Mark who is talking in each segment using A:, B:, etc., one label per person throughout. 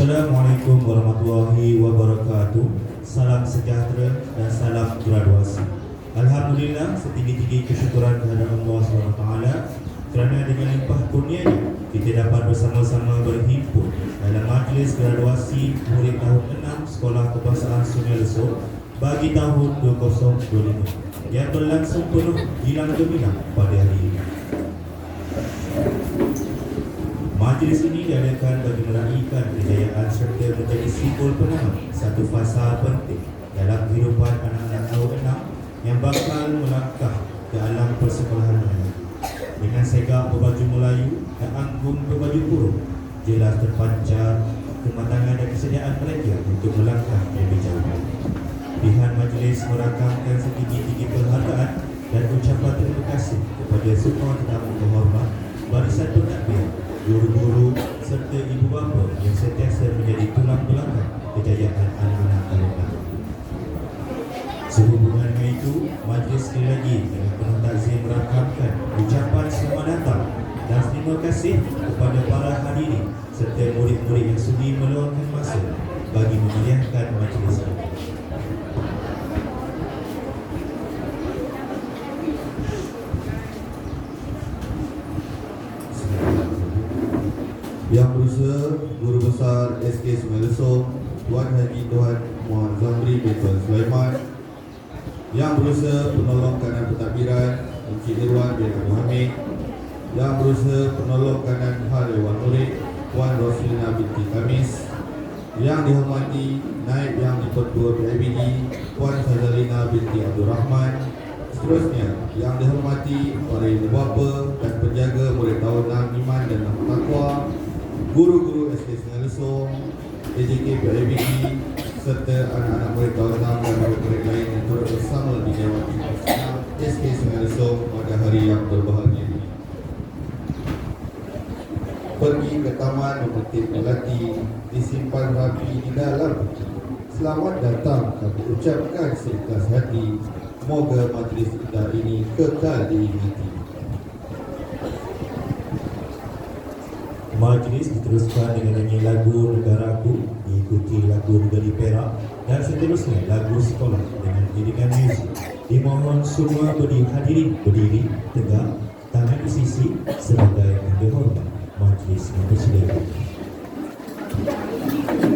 A: Assalamualaikum warahmatullahi wabarakatuh. Salam sejahtera dan salam graduasi. Alhamdulillah, setinggi-tinggi kesyukuran kepada Allah SWT kerana dengan limpah kurnianya kita dapat bersama-sama berhimpun dalam majlis graduasi murid tahun 6 Sekolah Kebangsaan Sungai Lesor bagi tahun 2025 yang berlangsung penuh gilang gemilang pada hari ini. Majlis ini diadakan bagi meraihkan kejayaan serta menjadi simbol penangan satu fasa penting dalam kehidupan anak-anak tahun 6 yang bakal melangkah ke alam persekolahan menengah. Dengan segak berbaju Melayu dan anggun berbaju kurung, jelas terpancar kematangan dan kesediaan mereka untuk melangkah lebih jauh. Pihak majlis merakamkan setinggi-tinggi penghargaan dan ucapan terima kasih kepada semua tetamu terhormat, barisan pentadbir, guru-guru serta ibu bapa yang sentiasa menjadi tulang belakang kejayaan anak-anak tahun 6. Sehubungan dengan itu, majlis sekali lagi dengan penuh takziah merakamkan ucapan selamat datang dan terima kasih kepada para hadirin serta murid-murid yang sudi meluangkan masa bagi memeriahkan majlis ini.
B: Yang berusaha Guru Besar SK Sungai Lesor Tuan Haji Tuan Muhammad Zamri bin Tuan Sulaiman, Yang berusaha Penolong Kanan Pentadbiran Encik Irwan bin Abdul Hamid, Yang berusaha Penolong Kanan Hal Dewan Murid Puan Roslina binti Kamis, Yang dihormati Naib Yang di-Pertua PIBD Puan Fazalina binti Abdul Rahman. Seterusnya, yang dihormati para ibu bapa dan penjaga murid tahun 6 Iman dan Takwa, guru-guru SK Sungai Lesor, AJK PIBD serta anak-anak murid tahun 6 dan murid lain yang turut bersama di Dewan Internasional SK Sungai Lesor pada hari yang berbahagia ini. Pergi ke taman memetik melati, disimpan rapi di dalam buku. Selamat datang kami ucapkan seikhlas hati. Moga majlis kita ini kekal diingati.
A: Majlis diteruskan dengan nyanyi lagu Negaraku, diikuti lagu Negeri Perak dan seterusnya lagu sekolah dengan iringan muzik. Dimohon semua hadirin berdiri tegak, tangan di sisi sebagai tanda hormat. Majlis mempersilakan.
C: Bersatu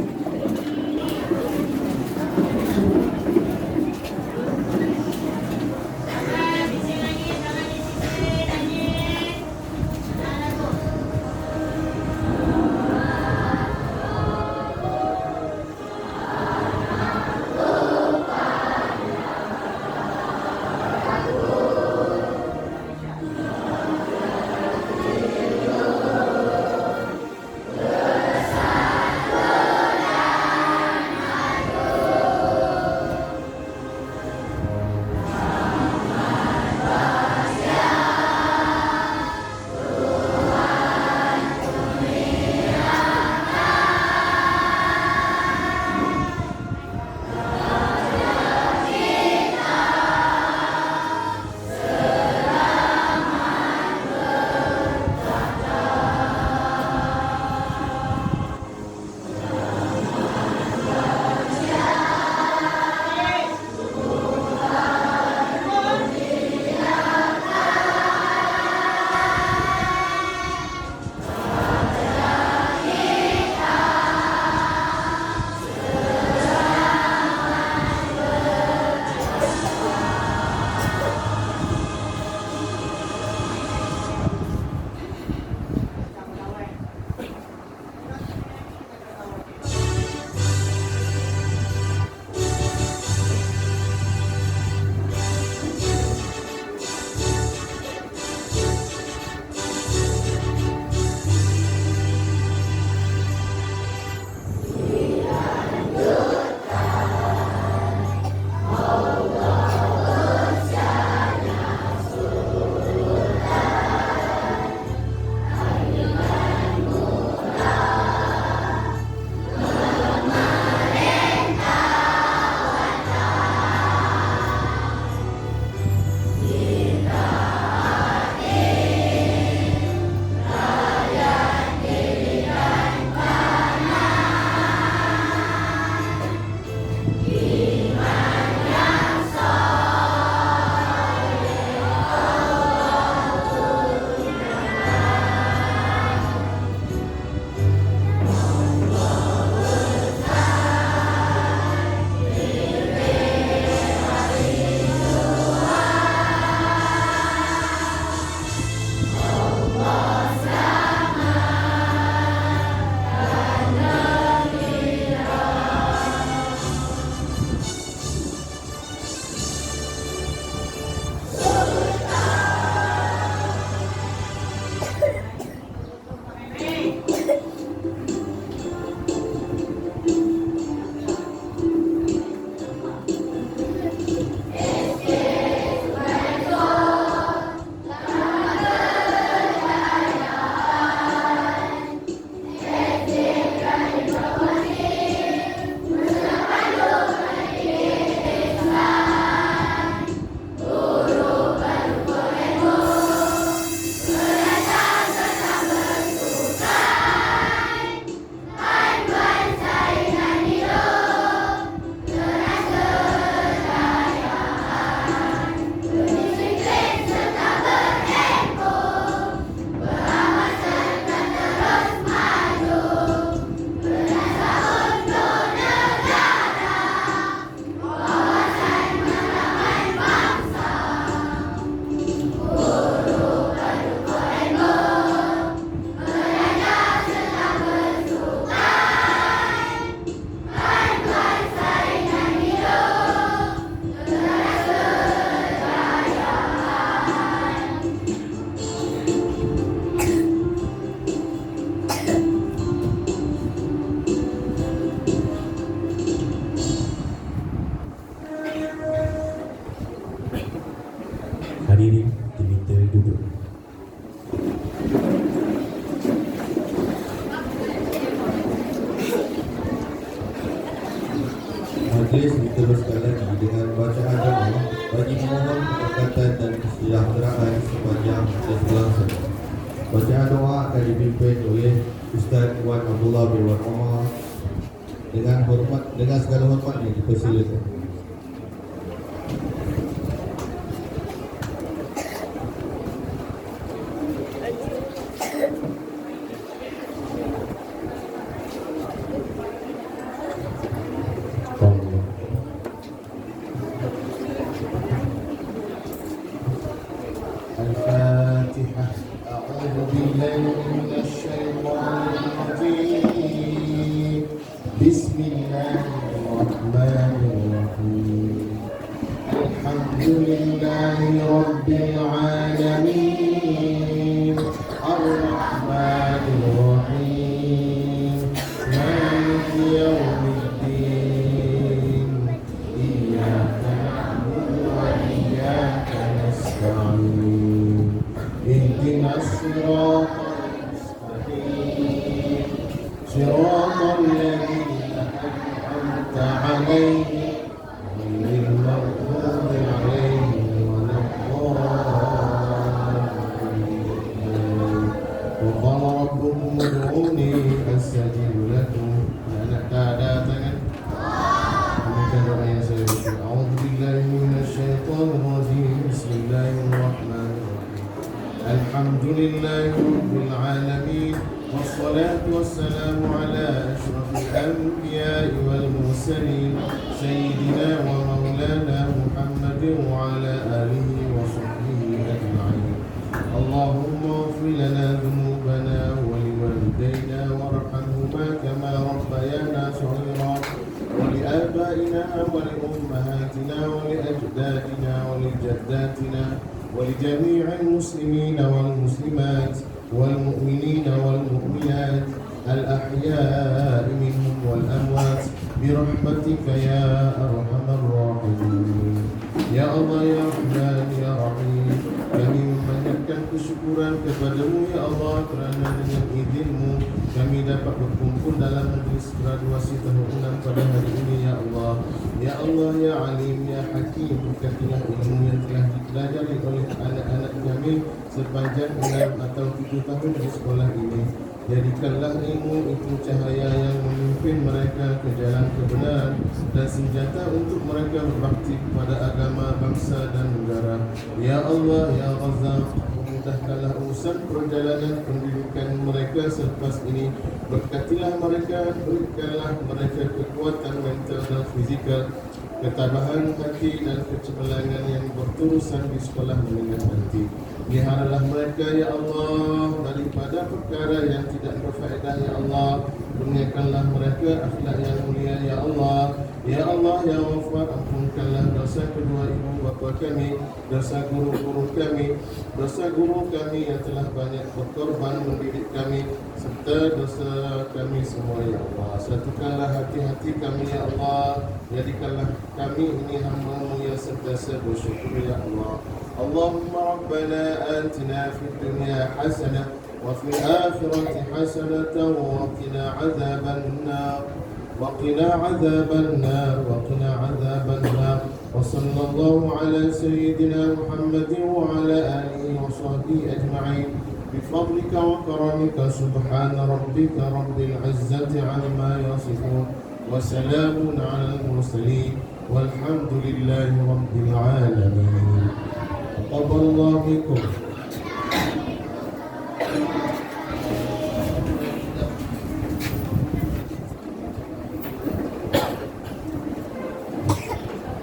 B: Majlis diteruskan lagi dengan bacaan doa bagi memohon keberkatan dan kesejahteraan sepanjang majlis berlangsung. Bacaan doa akan dipimpin oleh Ustaz Wan Abdullah bin Wan Omar. Dengan segala hormatnya dipersilakan.
C: الفاتحة. أعوذ بالله من الشيطان الرجيم. بسم الله الرحمن الرحيم. الحمد لله رب العالمين الرحمن الرحيم مالك يوم الدين إياك نعبد وإياك نستعين اهدنا الصراط المستقيم صراط الذين أنعمت عليهم غير المغضوب عليهم ولا الضالين. وقال ربكم ادعوني أستجب لكم. Ada tangan. Demikian doa yang saya baca. A'udzubillahi minasyaitonir rajim. Bismillahirrahmanirrahim. Alhamdulillahi rabbil alamin. والصلاة والسلام على أشرف الأنبياء والمرسلين سيدنا ومولانا محمد وعلى آله وصحبه أجمعين. اللهم اغفر لنا ذنوبنا ولوالدينا وارحمهما كما ربيانا صغيرا ولآبائنا ولأمهاتنا ولأجدادنا ولجداتنا ولجميع المسلمين والمسلمات والمؤمنين والمؤمنات الأحياء منهم والأموات برحمتك يا أرحم الراحمين. Ya Allah, Ya Rahman, Ya Rahim, kami memanjatkan kesyukuran kepadamu ya Allah kerana dengan izin-Mu kami dapat berkumpul dalam majlis graduasi tahun 6 pada hari ini ya Allah. Ya Allah, Ya Alim, Ya Hakim, berkatilah ilmu yang telah dipelajari oleh anak-anak kami sepanjang 6 atau 7 tahun di sekolah ini. Jadikanlah ilmu itu cahaya yang memimpin mereka ke jalan kebenaran dan senjata untuk mereka berbakti kepada agama, bangsa dan negara. Ya Allah, Ya Razzaq, mudahkanlah urusan perjalanan pendidikan mereka selepas ini. Berkatilah mereka, berikanlah mereka kekuatan mental dan fizikal, ketabahan hati dan kecemerlangan yang berterusan di sekolah menengah nanti. Peliharalah mereka ya Allah daripada perkara yang tidak berfaedah ya Allah. Kurniakanlah mereka akhlak yang mulia ya Allah. Ya Allah, Ya Ghafar, ampunkanlah dosa kedua ibu bapa kami, dosa guru-guru kami, dosa guru kami yang telah banyak berkorban mendidik kami, serta dosa kami semua ya Allah. Satukanlah hati-hati kami ya Allah. Jadikanlah kami ini hamba-Mu yang sentiasa bersyukur ya Allah. Allahumma Rabbana atina fid dunya hasanah wa fil akhirati hasanatan wa qina adzaban nar. وقنا عذاب النار وقنا عذاب النار وصلى الله على سيدنا محمد وعلى آله وصحبه أجمعين بفضلك وكرمك سبحان ربك رب العزة عما يصفون وسلام على المرسلين والحمد لله رب العالمين. تقبل الله منكم.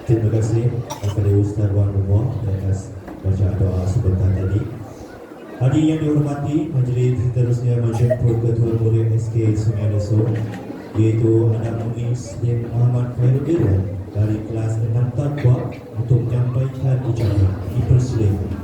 A: Terima kasih kepada Ustaz Wan Umar atas bacaan doa sebentar tadi. Hadirin yang dihormati, majlis seterusnya menjemput Ketua Murid SK Sungai Leso, iaitu anak Muiz bin Muhammad Khairul Irwan dari kelas 6 Taqwa untuk menyampaikan ucapan. Dipersilakan.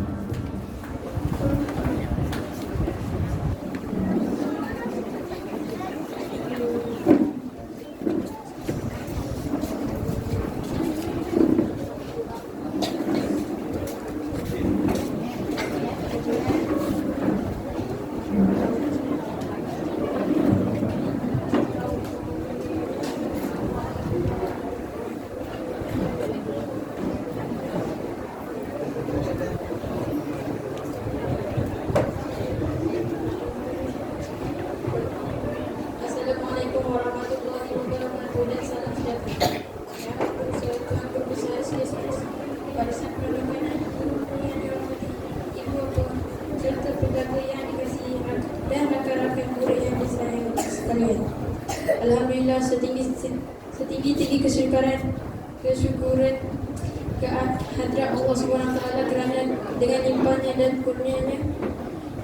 D: Tuan Guru Besar SKS Barisan Perlukan Guru yang dihormati, Ibu Bapa serta penjaga yang dikasihi dan rakan-rakan guru yang disayang sekalian. Alhamdulillah, setinggi-tinggi kesyukuran ke hadrat Allah SWT kerana dengan limpahnya dan kurnianya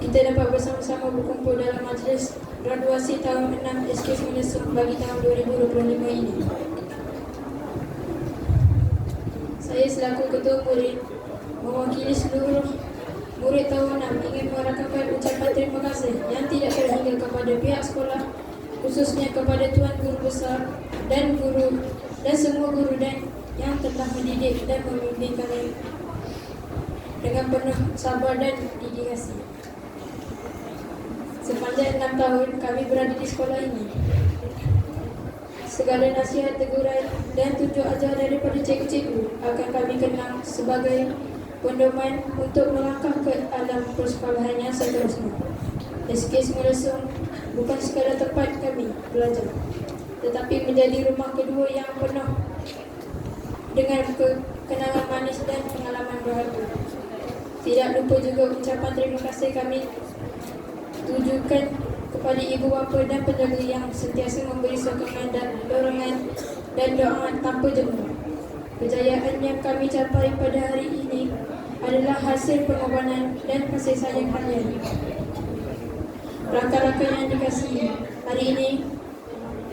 D: kita dapat bersama-sama berkumpul dalam majlis graduasi tahun 6 SKS Menesung bagi tahun 2025 ini. Saya selaku Ketua Murid mewakili seluruh murid tahun 6 ingin merakamkan ucapan terima kasih yang tidak terhingga kepada pihak sekolah, khususnya kepada Tuan Guru Besar dan semua guru dan yang telah mendidik dan membimbing kami dengan penuh sabar dan dedikasi. Sepanjang 6 tahun kami berada di sekolah ini, segala nasihat, teguran dan tunjuk ajar daripada cikgu-cikgu akan kami kenang sebagai pedoman untuk melangkah ke alam persekolahan yang seterusnya. SKS Meresung bukan sekadar tempat kami belajar, tetapi menjadi rumah kedua yang penuh dengan kenangan manis dan pengalaman berharga. Tidak lupa juga ucapan terima kasih kami tujukan kepada ibu bapa dan penjaga yang sentiasa memberi sokongan dan dorongan dan doa tanpa jemu. Kejayaan yang kami capai pada hari ini adalah hasil pengorbanan dan kasih sayang kalian. Rakan-rakan yang dikasihi, hari ini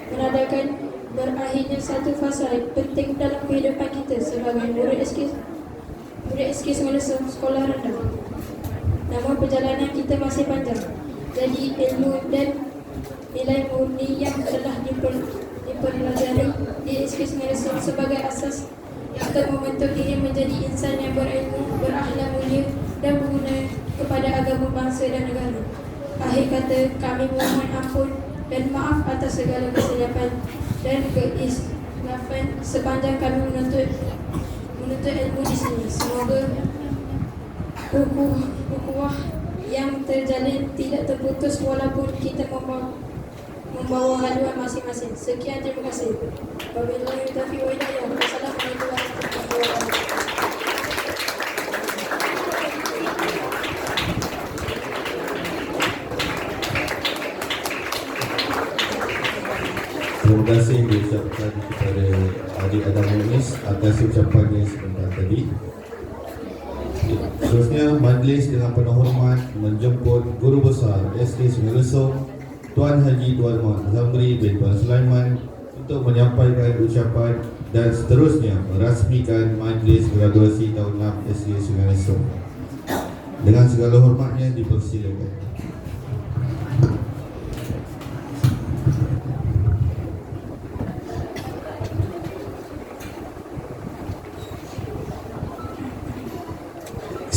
D: menandakan berakhirnya satu fasa penting dalam kehidupan kita sebagai murid SKS Menesung Sekolah Rendah. Namun perjalanan kita masih panjang. Jadi ilmu dan nilai murni yang telah dipelajari di SKS Meresung sebagai asas yang akan membentuk diri menjadi insan yang berilmu, berakhlak mulia dan berguna kepada agama, bangsa dan negara. Akhir kata, kami mohon ampun dan maaf atas segala kesilapan dan keislafan sepanjang kami menuntut ilmu di sini. Semoga ukhuwah yang terjalin tidak terputus walaupun kita membawa haluan masing-masing. Sekian, terima kasih. Wabillahi taufiq wal hidayah. Wassalamualaikum warahmatullahi wabarakatuh.
B: Terima kasih diucapkan kepada Adik Adam Muiz atas ucapannya sebentar tadi. Seterusnya, majlis dengan penuh hormat menjemput Guru Besar SKS Meresung Tuan Haji Tuan Muhammad Zamri bin Tuan Sulaiman untuk menyampaikan ucapan dan seterusnya merasmikan majlis graduasi tahun 6 SKS Meresung. Dengan segala hormatnya dipersilakan.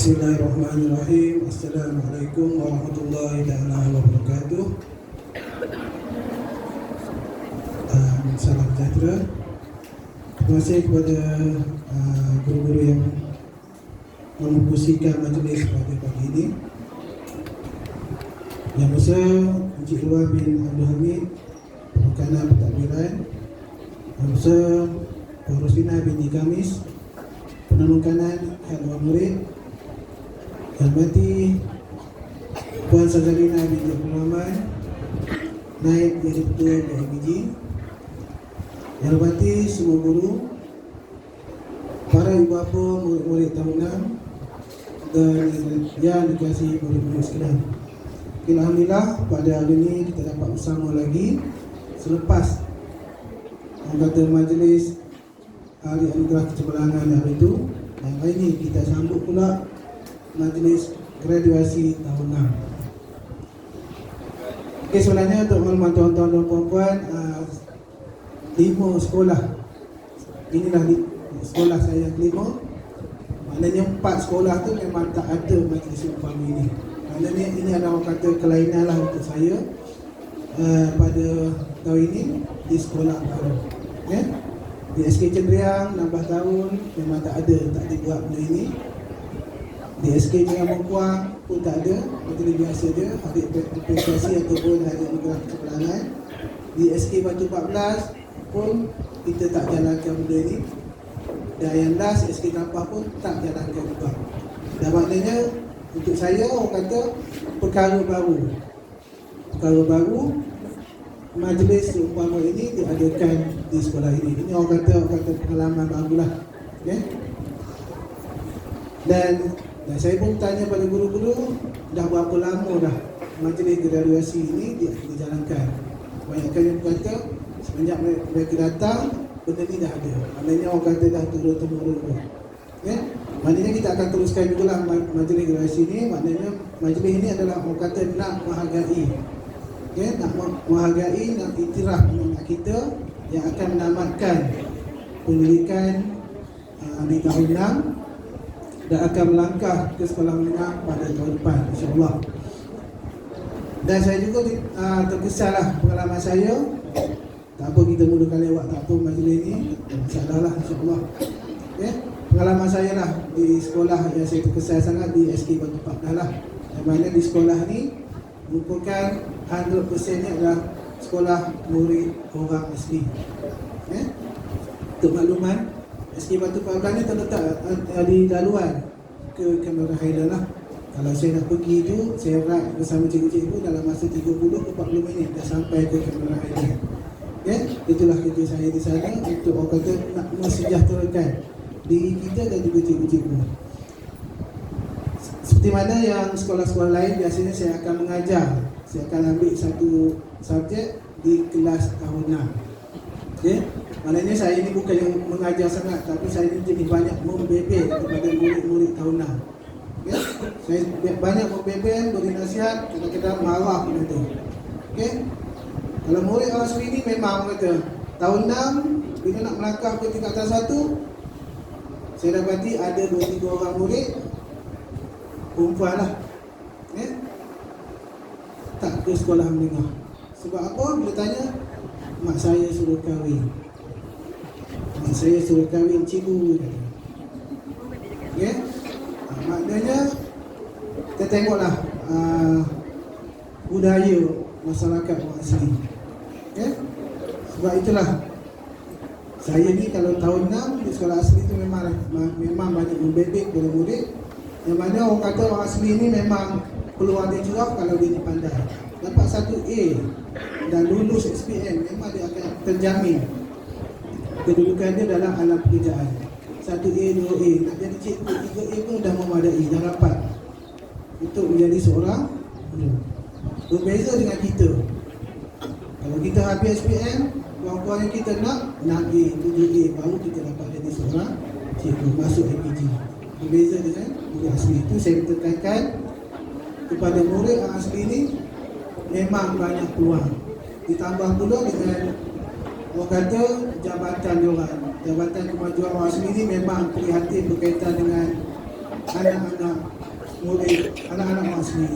E: Bismillahirrahmanirrahim. Assalamualaikum warahmatullahi wabarakatuh. Salam sejahtera. Terima kasih kepada guru-guru yang memfungsikan majlis pada pagi ini. Yang besar Encik Luar bin Abdul Hamid, Perhimpunan Pentadbiran. Yang besar Puan Roslina binti Kamis, Penolong Kanan Haluan Murid. Yang hormati Puan Sazalina binti Abdul Rahman, Naib Jadi Ketua BMG. Yang hormati semua guru, para ibu bapa, murid-murid tahun 6 dan yang dikasihi murid-murid sekalian. Alhamdulillah, pada hari ini kita dapat bersama lagi selepas anggota majlis Hari Anugerah Kecemerlangan hari itu. Dan hari ini kita sambut pula majlis graduasi tahun 6. Okey, sebenarnya untuk makluman tuan-tuan dan puan-puan, 5 sekolah. Inilah sekolah saya yang kelima. Maknanya 4 sekolah tu memang tak ada majlis umpama ini. Maknanya ini adalah orang kata kelainan lah untuk saya pada tahun ini di sekolah baru. Okay? Di SK Cendriang 16 tahun memang tak dibuat benda ini. Di SK Jangan Mengkuang pun tak ada, majlis biasa je, hari apresiasi ataupun hari anugerah kecemerlangan. Di SK Batu 14 pun kita tak jalankan benda ni, dan yang last SK Kampah pun tak jalankan juga. Dan maknanya untuk saya orang kata perkara baru majlis seumpama ini diadakan di sekolah ini. Ini orang kata pengalaman barulah. Okay? Dan saya pun tanya pada guru-guru, dah berapa lama dah majlis graduasi ini dijalankan. Kebanyakan yang berkata semenjak mereka datang benda ni dah ada. Maknanya orang kata dah turun-temurun. Okay? Maknanya kita akan teruskan juga majlis graduasi ini. Maknanya majlis ini adalah orang kata nak menghargai, okay? Nak menghargai, nak iktiraf anak kita yang akan menamatkan pendidikan di tahun 6 dan akan melangkah ke sekolah menengah pada tahun depan, insyaAllah. Dan saya juga terkesanlah pengalaman saya. Tak apa kita mudahkan lewat, tak apa majlis ni, masalah lah, insyaAllah. Okay? Pengalaman saya lah di sekolah yang saya terkesan sangat di SK Batu Pakdah lah. Yang mana di sekolah ni merupakan 100% ni adalah sekolah murid orang asli. Okay? Untuk makluman, SK Batu Pakdah ni terletak di laluan ke Kamera Haidar lah. Kalau saya nak pergi tu, saya ride bersama cikgu-cikgu dalam masa 30 ke 40 minit dah sampai ke Kamera Haidar. Okay? Itulah kerja saya di sana untuk orang kata nak mensejahterakan diri kita dan juga cikgu-cikgu. Seperti mana yang sekolah-sekolah lain, biasanya saya akan mengajar. Saya akan ambil satu subjek di kelas tahun 6. Okay? Maknanya saya ini bukan yang mengajar sangat, tapi saya ini jadi banyak membebel kepada murid-murid tahun 6. Okay? Saya banyak membebel, beri nasihat, kadang-kadang marah pun ada. Okay? Kalau murid orang asli ni memang kata tahun 6 bila nak melangkah ke tingkatan 1, saya dapati ada 2-3 orang murid perempuan lah, tak ke sekolah menengah. Sebab apa? Bila tanya, mak saya suruh kahwin, mak saya suruh kahwin cikgu. Okay? Maknanya kita tengoklah budaya masyarakat orang asli. Okay? Sebab itulah saya ni kalau tahun 6 di sekolah asli tu memang banyak membebek kepada murid. Yang mana orang kata orang asli ni memang peluang dia cerah kalau dia ni pandai. Dapat 1A dan lulus SPM, memang dia akan terjamin kedudukan dia dalam alam pekerjaan. 1A, 2A, nak jadi cikgu 3A pun dah memadai, dah dapat untuk menjadi seorang guru. Berbeza dengan kita. Kalau kita habis SPM, puan-puan yang kita nak 6A, 7A, baru kita dapat jadi seorang cikgu, masuk MPG. Berbeza dengan murid asli. Itu saya tekankan kepada murid asli ni, memang banyak peluang. Ditambah pula dengan orang kata jabatan diorang, jabatan kemajuan orang asli ni memang prihatin berkaitan dengan anak-anak murid, anak-anak orang asli.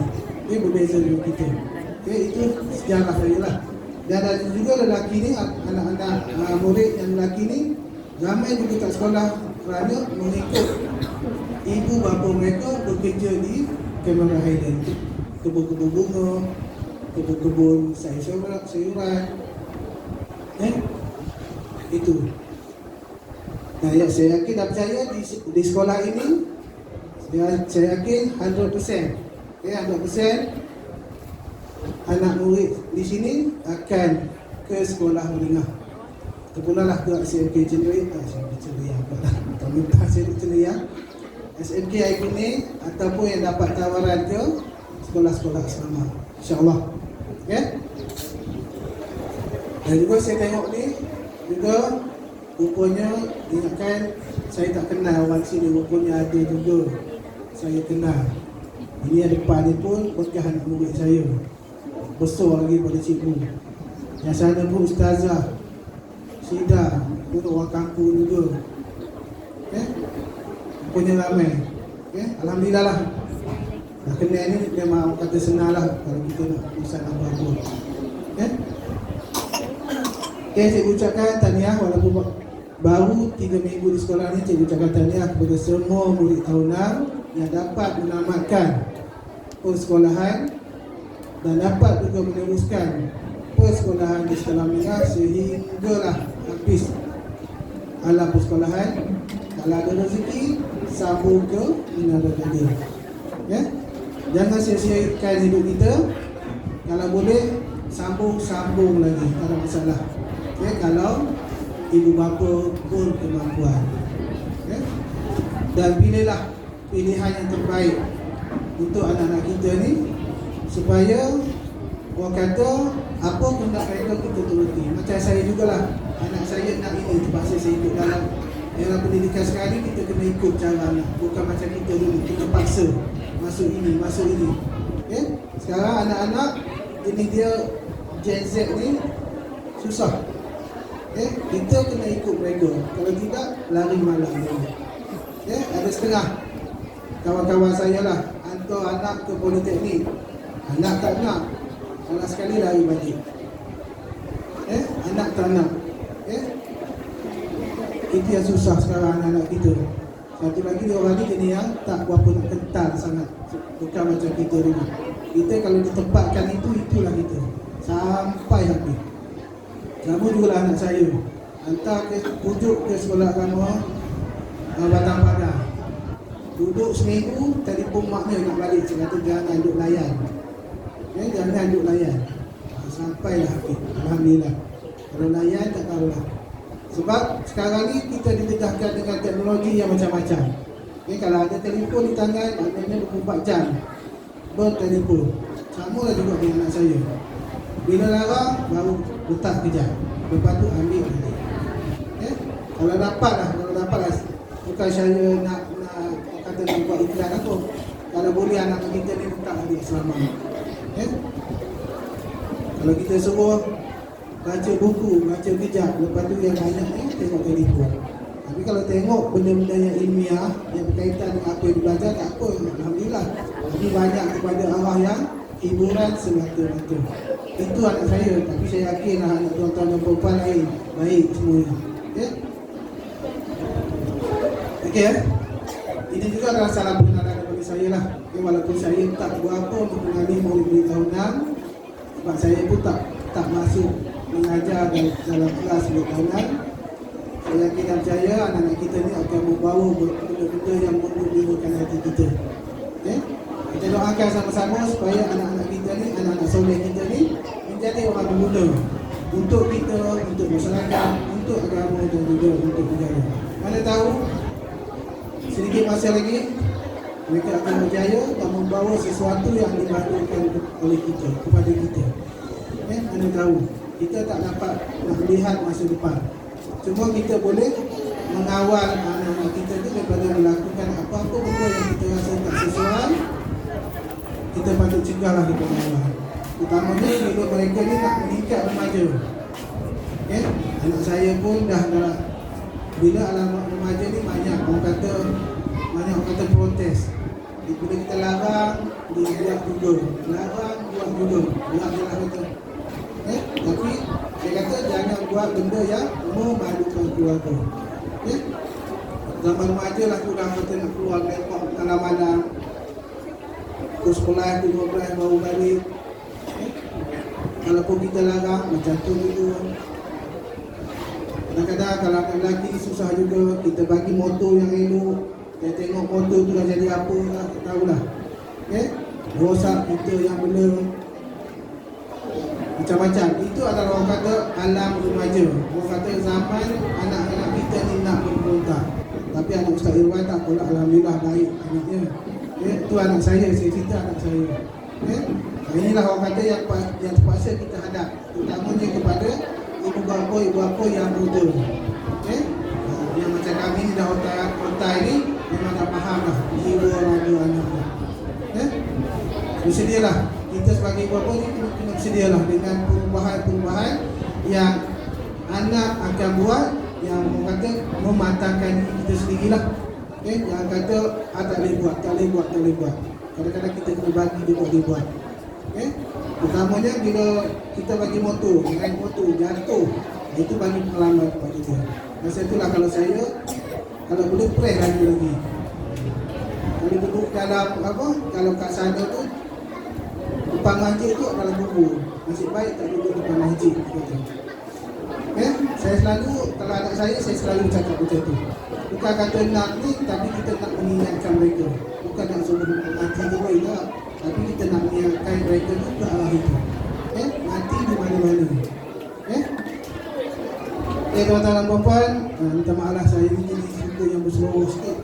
E: Ini berbeza dengan kita. Okay, itu sejarah saya lah. Dan ada juga lelaki ni, anak-anak murid yang lelaki ni ramai juga tak sekolah kerana mengikut ibu bapa mereka bekerja di Kamera Haidar, kebun-kebun bunga, kebun-kebun sayuran. Itu. Nah, ya, saya yakin dan percaya di sekolah ini, saya yakin 100%, 100% anak murid di sini akan ke sekolah menengah. Terpulanglah ke SMK Ceria, SMK Aikuning ataupun yang dapat tawaran ke sekolah-sekolah asrama, insyaAllah. Okay? Dan juga saya tengok ni juga rupanya, ingatkan saya tak kenal orang sini, rupanya ada juga saya kenal. Ini yang depan ni pun bekas anak murid saya, besar lagi pada cikgu. Yang sana pun ustazah Syida, pun orang kampung juga. Okay? Rupanya ramai. Okay? Alhamdulillah lah. Dah kenal ni memang orang kata senang lah kalau kita nak urusan apa-apa. Okay? Okay, saya ucapkan tahniah walaupun baru 3 minggu di sekolah ni. Saya ucapkan tahniah kepada semua murid tahun 6 yang dapat menamatkan persekolahan dan dapat juga meneruskan persekolahan di sekolah menengah sehinggalah menepis alam persekolahan. Kalau ada rezeki, sambung ke menara tadi. Ya? Jangan sia-siakan hidup kita. Kalau boleh, sambung lagi, tak ada masalah. Ya? Kalau ibu bapa berkemampuan. Ya? Dan pilihlah pilihan yang terbaik untuk anak-anak kita ni, supaya orang kata apa kehendak mereka kita turuti. Macam saya jugalah, anak saya nak ini, terpaksa saya ikut. Dalam pendidikan sekarang ni kita kena ikut cara anak, bukan macam kita dulu, kita paksa masuk ini. Ya? Sekarang anak-anak ini dia Gen Z ni susah. Kita kena ikut mereka. Kalau tidak, lari malam. Ya? Ada setengah kawan-kawan saya lah hantar anak ke politeknik, anak tak nak, anak sekali lari balik. Anak tak nak. Itu yang susah sekarang anak-anak kita. Satu lagi dia orang ni jenis yang tak berapa nak kental sangat, bukan macam kita dulu. Kita kalau ditempatkan itulah kita sampai habis. Sama juga anak saya, hantar ke pujuk ke sekolah agama Batang Padang. Duduk seminggu, telefon maknya nak balik. Saya kata jangan duduk layan. Jangan duduk layan. Sampailah habis. Alhamdulillah. Kalau layan tak tahulah. Sebab sekarang ni kita didedahkan dengan teknologi yang macam-macam. Kalau ada telefon di tangan, maknanya 24 jam bertelefon. Sama lah juga dengan anak saya. Bila larang, baru letak kejap. Lepas tu ambil balik. Kalau dapat lah. Bukan saya nak kata nak buat iklan apa. Kalau boleh anak kita ni letak habis selamat. Kalau kita suruh baca buku, baca kejap, lepas tu yang banyak ni tengok telefon. Tapi kalau tengok benda-benda yang ilmiah yang berkaitan dengan apa yang belajar, tak apa, alhamdulillah. Tapi banyak kepada arah yang hiburan semata-mata. Itu anak saya, tapi saya yakin anak tuan-tuan dan perempuan lain baik semuanya. Okey. Ini juga adalah salah pengenalan bagi saya lah. Walaupun saya tak berapa mengenali murid-murid tahun 6, sebab saya pun tak masuk mengajar dalam kelas murid tahun 6. Saya yakin dan percaya anak-anak kita ni akan membawa benda-benda yang menggembirakan hati kita. Kita doakan sama-sama supaya anak-anak kita ni, anak-anak soleh kita ni menjadi orang berguna untuk kita, untuk masyarakat, untuk agama dan juga untuk negara. Mana tahu sedikit masa lagi mereka akan berjaya dan membawa sesuatu yang dibantukan oleh kita, kepada kita. Mana tahu kita tak dapat nak melihat masa depan. Cuma kita boleh mengawal anak-anak kita tu daripada melakukan apa-apa benda yang kita rasa tak sesuai. Kita patut cegahlah di awal. Utamanya bila mereka ni nak meningkat remaja. Anak saya pun dah bila alamat remaja ni banyak orang kata protes. Bila kita larang, dia buat juga. Larang, buat juga. Buat je lah kata. Tapi saya kata jangan buat benda yang memalukan keluarga. Zaman remaja lah kurang kata nak keluar lepak malam-malam. Ke sekolah ke 12 baru balik. Walaupun kita larang, macam tu juga. Kadang-kadang kalau anak lelaki susah juga. Kita bagi motor yang elok, dia tengok motor tu dah jadi apa lah, tak tahulah. Rosak kita yang bela. Macam-macam. Itu adalah orang kata alam remaja. Orang kata zaman anak-anak kita ni nak berontak. Tapi anak Ustaz Irwan tak pula, alhamdulillah baik anaknya. Itu anak saya cerita anak saya. Inilah orang kata yang terpaksa kita hadap, terutamanya kepada ibu bapa yang muda. Yang macam kami ni dah otak ni memang tak faham lah jiwa raga anak-anak. Bersedialah kita sebagai ibu bapa ni kena bersedialah dengan perubahan-perubahan yang anak akan buat, yang orang kata mematangkan kita sendirilah. Jangan kata tak boleh buat. Kadang-kadang kita kena bagi dia buat. Utamanya bila kita bagi motor, naik motor jatuh, itu bagi pengalaman kepada dia. Masa itulah kalau saya, kalau boleh pray lagi. Kalau duduk dalam kalau kat sana tu depan masjid tu adalah kubur. Nasib baik tak duduk depan masjid. Saya selalu, kalau anak saya selalu cakap macam tu. Bukan kata nak ni, tapi kita nak mengingatkan mereka. Bukan nak suruh mati tu pun tak. Tapi kita nak mengingatkan mereka tu ke arah itu. Mati di mana-mana. Tuan-tuan dan puan-puan, minta maaf lah saya ni jadi suka yang berseluruh sikit.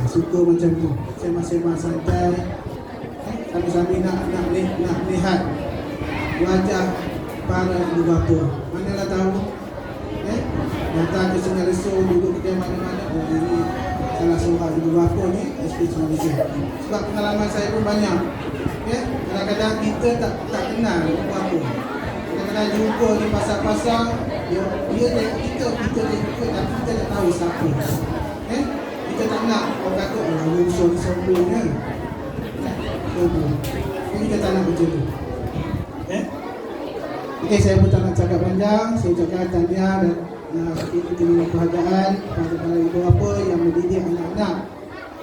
E: Suka macam tu, sembang-sembang santai, sambil-sambil nak lihat wajah para ibu bapa. Manalah tahu datang ke Sungai Lesung, duduk ke mana-mana, ini salah seorang ibu bapa ni SPH Malaysia. Sebab pengalaman saya pun banyak. Kadang-kadang kita tak kenal ibu bapa. Kadang-kadang jumpa di pasar-pasar, dia tengok kita tengok, tapi kita tak tahu siapa. Kita tak nak orang kata musuh sombong kan. Sombong. Jadi kita tak nak macam tu. Okey, saya pun tak nak cakap panjang. Saya ucapkan tahniah dan ini terima kebahagiaan kepada para ibu bapa yang mendidik anak-anak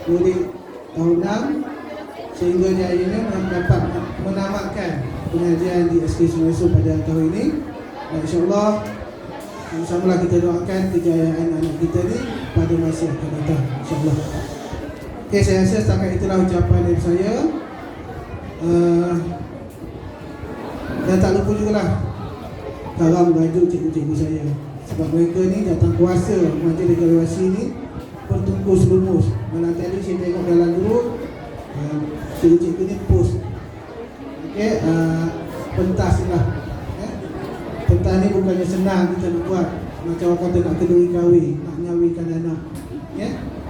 E: murid tahun 6 sehingga dia akhirnya dapat menamatkan pengajian di SK Sungai Lesung pada tahun ini. Dan insya-Allah sama-samalah kita doakan kejayaan anak kita ni pada masa akan datang, insya-Allah. Okey, saya rasa setakat itulah ucapan dari saya. Dan tak lupa jugalah karam baju cikgu-cikgu saya. Sebab mereka ni datang kuasa majlis evaluasi ni bertungkus lumus. Malam tadi saya tengok dalam grup cikgu-cikgu ni post. Okey, pentas lah. Pentas ni bukannya senang kita nak buat. Macam orang kata nak kenduri kahwin, nak nyawinkan anak.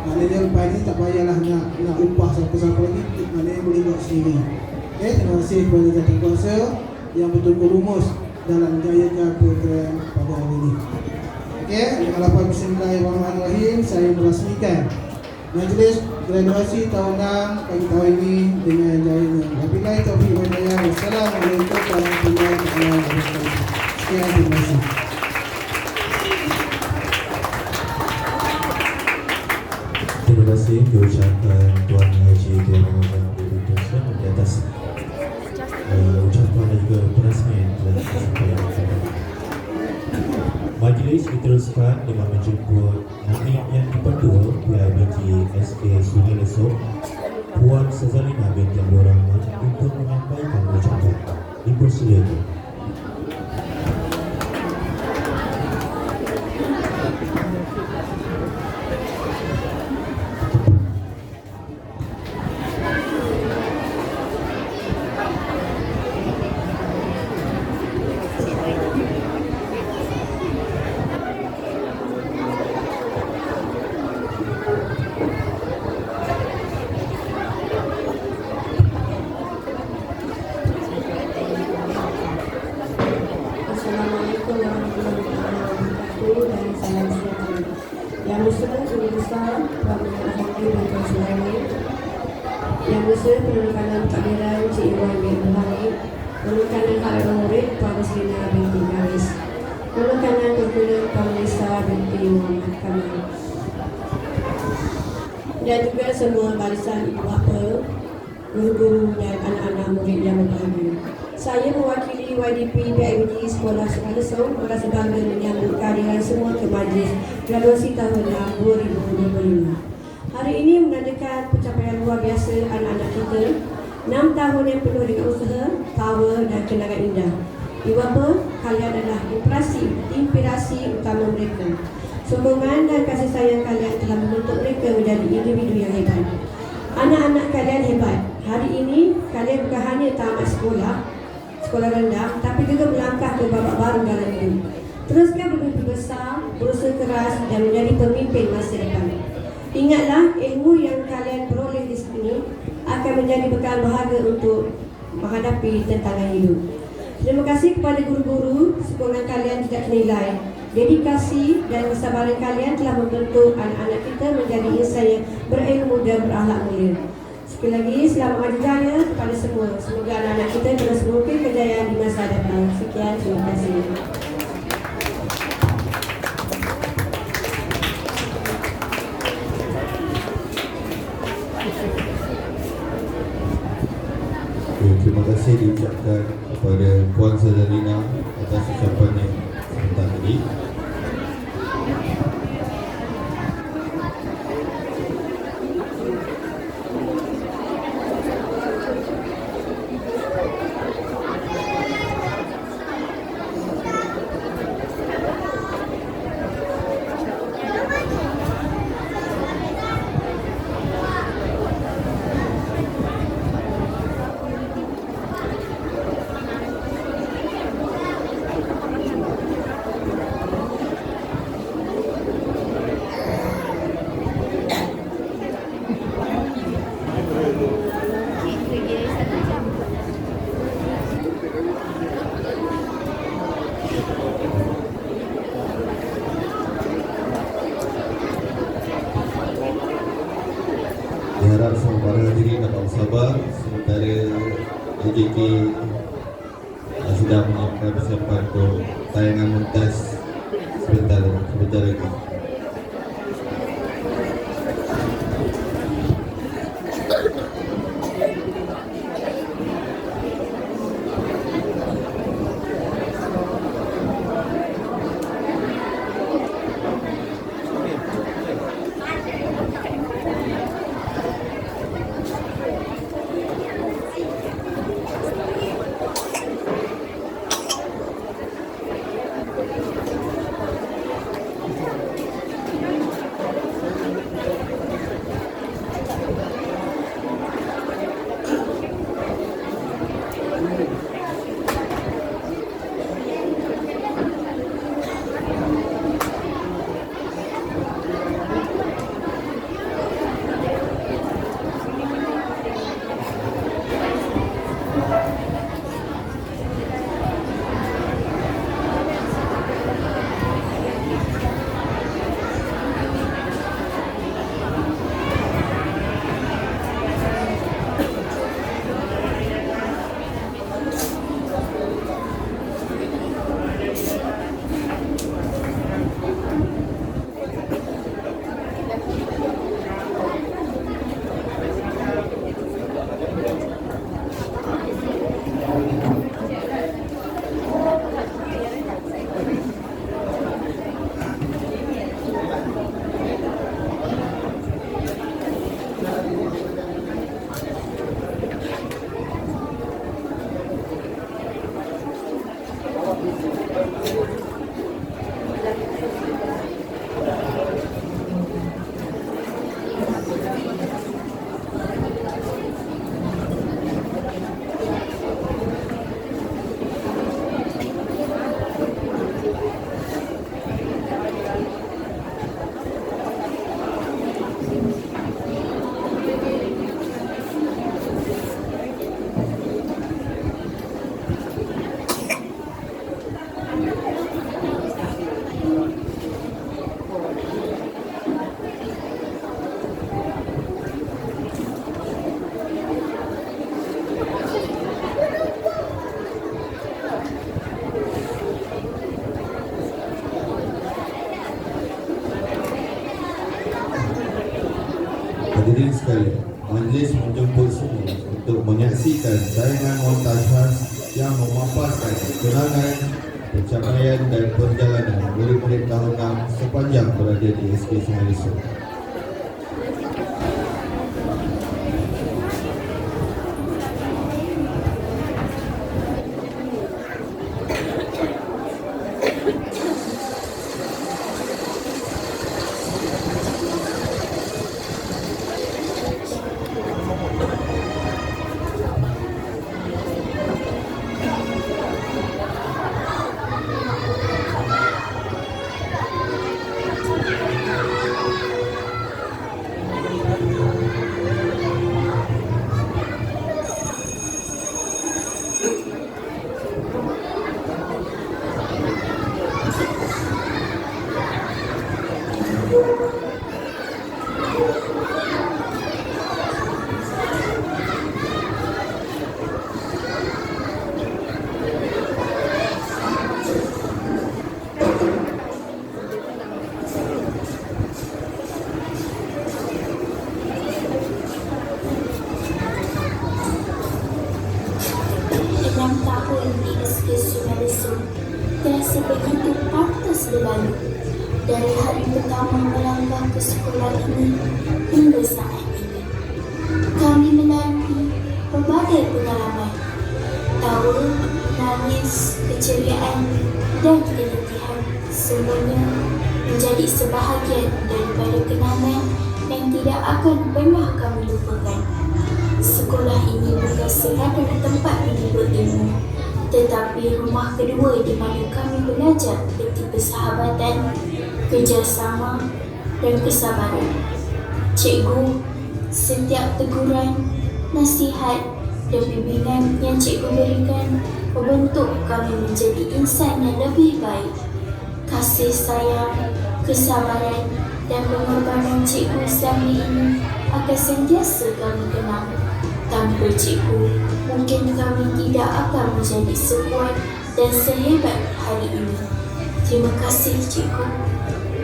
E: Maknanya lepas ni tak payahlah nak upah siapa-siapa lagi. Maknanya boleh buat sendiri. Terima kasih kepada jawatan kuasa yang betul-betul rumus dalam menjayakan program pada hari ini. Dengan lafaz Bismillahirrahmanirrahim, saya merasmikan majlis graduasi tahun 6 pagi tahun ini dengan jayanya. Wabillahi taufiq wal hidayah. Wassalamualaikum warahmatullahi wabarakatuh. Sekian, terima kasih.
A: Terima kasih diucapkan Tuan Haji Tuan Ramadan Abdul Islam di atas ucapan dan juga perasmian telah disampaikan kepada majlis. Diteruskan dengan menjemput naib yang kedua PIBG SK Sungai Lesung, Puan Sazalina binti Abdul Rahman untuk menyampaikan ucapan. Dipersilakan.
F: Yang besar Guru Besar Puan Haji Binti Sulaiman, Yang besar Penelitian Takdiran Cik Iwan bin Muhammad, Penelitian Khalid Murid Puan Roslina binti Kamis, Penelitian Ketua Puan Lisa binti Muhammad Kamal, dan juga semua barisan ibu bapa, guru-guru dan anak-anak murid yang berbahagia. Saya mewakili YDP PIBG Sekolah Sungai Lesung merasa bangga menyambut kehadiran semua ke majlis graduasi tahun 2025. Hari ini menandakan pencapaian luar biasa anak-anak kita, 6 tahun yang penuh dengan usaha, power dan kenangan indah. Ibu bapa, kalian adalah inspirasi utama mereka. Sokongan dan kasih sayang kalian telah membentuk mereka menjadi individu yang hebat. Anak-anak kalian hebat. Hari ini kalian bukan hanya tamat sekolah rendah, tapi juga melangkah ke babak baru dalam hidup. Teruskan bermimpi besar, berusaha keras dan menjadi pemimpin masa depan. Ingatlah, ilmu yang kalian peroleh di sini akan menjadi bekal berharga untuk menghadapi tantangan hidup. Terima kasih kepada guru-guru, sokongan kalian tidak ternilai. Dedikasi dan kesabaran kalian telah membentuk anak-anak kita menjadi insan yang berilmu dan berakhlak mulia. Sekali lagi, selamat maju jaya kepada semua. Semoga anak-anak kita terus mengukir kejayaan di masa depan. Sekian, terima kasih.
B: Terima kasih diucapkan kepada Puan Sazalina atas ucapannya. lagi. Diharap semua para hadirin dapat bersabar sementara AJK sedang menyiapkan persiapan untuk tayangan montaj sebentar lagi. Hadirin sekalian, majlis menjemput semua untuk menyaksikan tayangan montaj khas yang memaparkan kenangan, pencapaian dan perjalanan murid-murid tahun 6 sepanjang berada di SK Sungai Lesung.
G: berlalu. Dari hari pertama melangkah ke sekolah ini hingga saat ini, kami melalui pelbagai pengalaman, tawa, nangis, keceriaan dan keletihan. Semuanya menjadi sebahagian daripada kenangan yang tidak akan pernah kami lupakan. Sekolah ini bukan sekadar tempat kami berilmu, tetapi rumah kedua di mana kami belajar erti persahabatan, kerjasama dan kesabaran. Cikgu, setiap teguran, nasihat dan bimbingan yang cikgu berikan membentuk kami menjadi insan yang lebih baik. Kasih sayang, kesabaran dan pengorbanan cikgu Zamri ini akan sentiasa kami kenang. Tanpa cikgu, mungkin kami tidak akan menjadi sekuat dan sehebat hari ini. Terima kasih cikgu.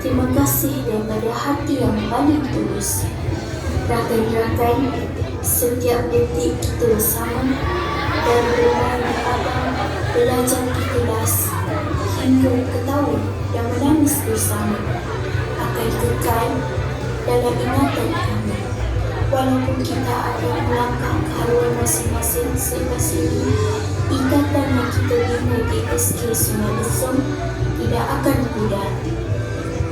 G: Terima kasih daripada hati yang paling tulus. Rakan-rakan, setiap detik kita bersama dan bermain abang, belajar di kelas hingga ketawa dan menangis bersama akan kekal dalam ingatan kami. Walaupun kita akan melangkah ke haluan masing-masing selepas ini, ikatan yang kita bina di SK Sungai Lesung tidak akan pudar.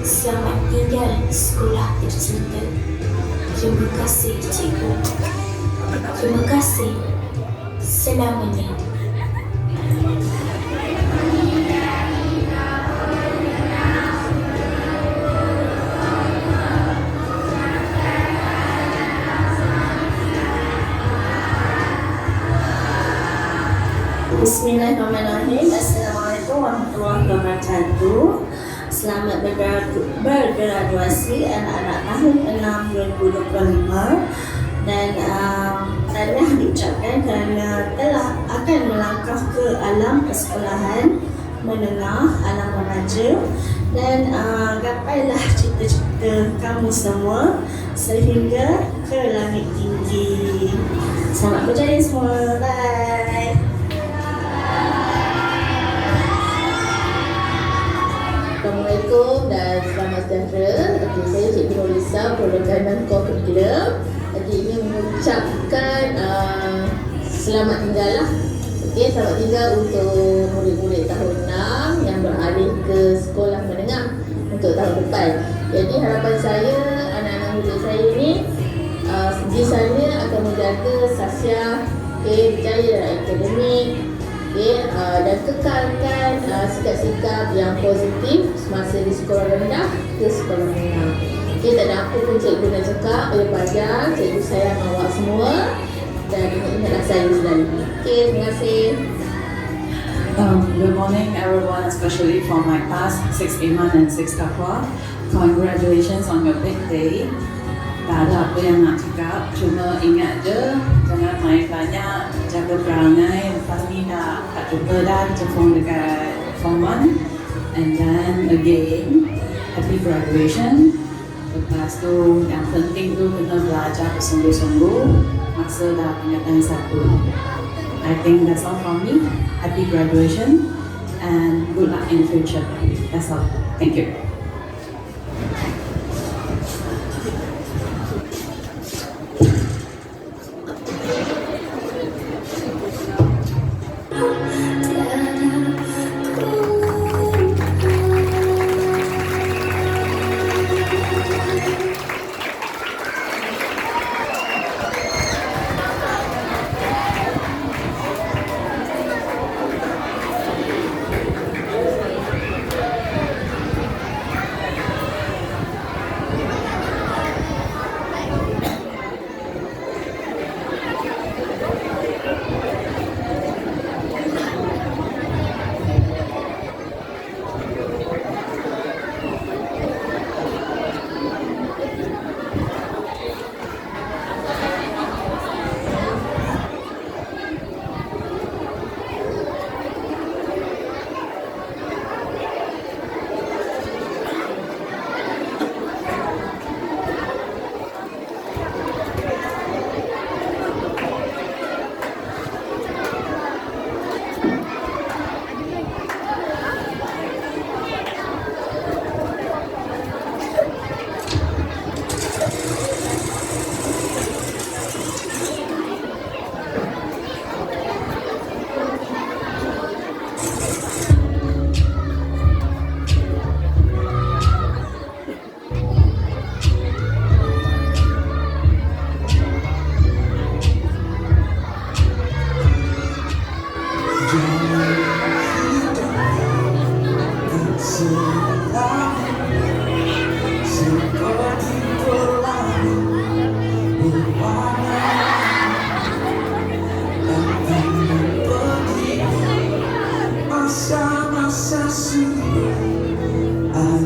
G: Selamat tinggal sekolah tercinta. Terima kasih cikgu. Terima kasih selamanya.
H: Bismillahirrahmanirrahim. Assalamualaikum warahmatullahi wabarakatuh. Selamat bergraduasi anak-anak tahun 6 2025 dan tahniah diucapkan kerana telah akan melangkah ke alam persekolahan menengah, alam remaja dan gapailah cita-cita kamu semua sehingga ke langit tinggi. Selamat berjaya semua. Bye.
I: Assalamualaikum dan selamat sejahtera. Okey, saya Cikgu Nurisa, Perlengkaran Core Curriculum. Okey, ingin mengucapkan selamat tinggal lah. Okey, selamat tinggal untuk murid-murid tahun 6 yang beralih ke sekolah menengah untuk tahun depan. Jadi harapan saya, anak-anak murid saya ni di sana akan menjaga sasiah, berjaya dalam akademik, dan kekalkan sikap-sikap yang positif semasa di sekolah rendah ke sekolah menengah. Tak ada apa pun cikgu nak cakap daripada cikgu sayang awak semua dan ingatlah saya selalu. Terima kasih.
J: Good morning everyone, especially from my class 6 Iman and 6 Taqwa. Congratulations on your big day. Tak ada apa yang nak cakap, cuma ingat je jangan main banyak, jaga perangai. Lepas ni dah tak jumpa dah telefon dekat Form 1. And then again, happy graduation. Lepas tu yang penting tu kena belajar bersungguh-sungguh masa dah tingkatan 1. I think that's all from me. Happy graduation and good luck in the future. That's all. Thank you.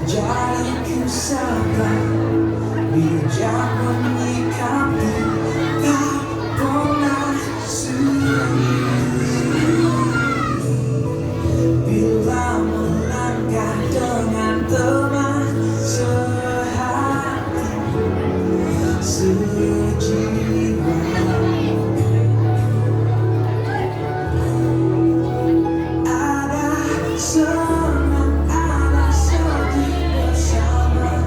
K: Menjadiku sabar, bijak menyikapi, tak pernah sendiri. Bila melangkah dengan teman sehati, sejiwa. Ada senang, ada sedih bersama,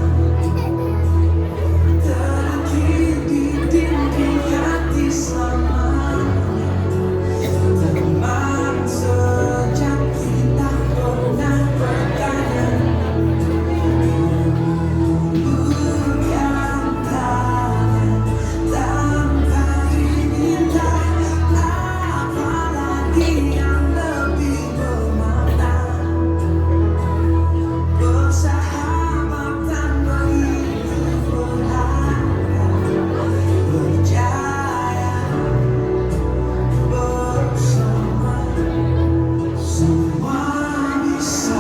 K: terukir di dinding hati selamanya. Teman sejati tak pernah bertanya, bukan tanya tanpa diminta, apalagi yang lebih bermakna. Persahabatan begitu berharga, berjaya bersama, semua bisa.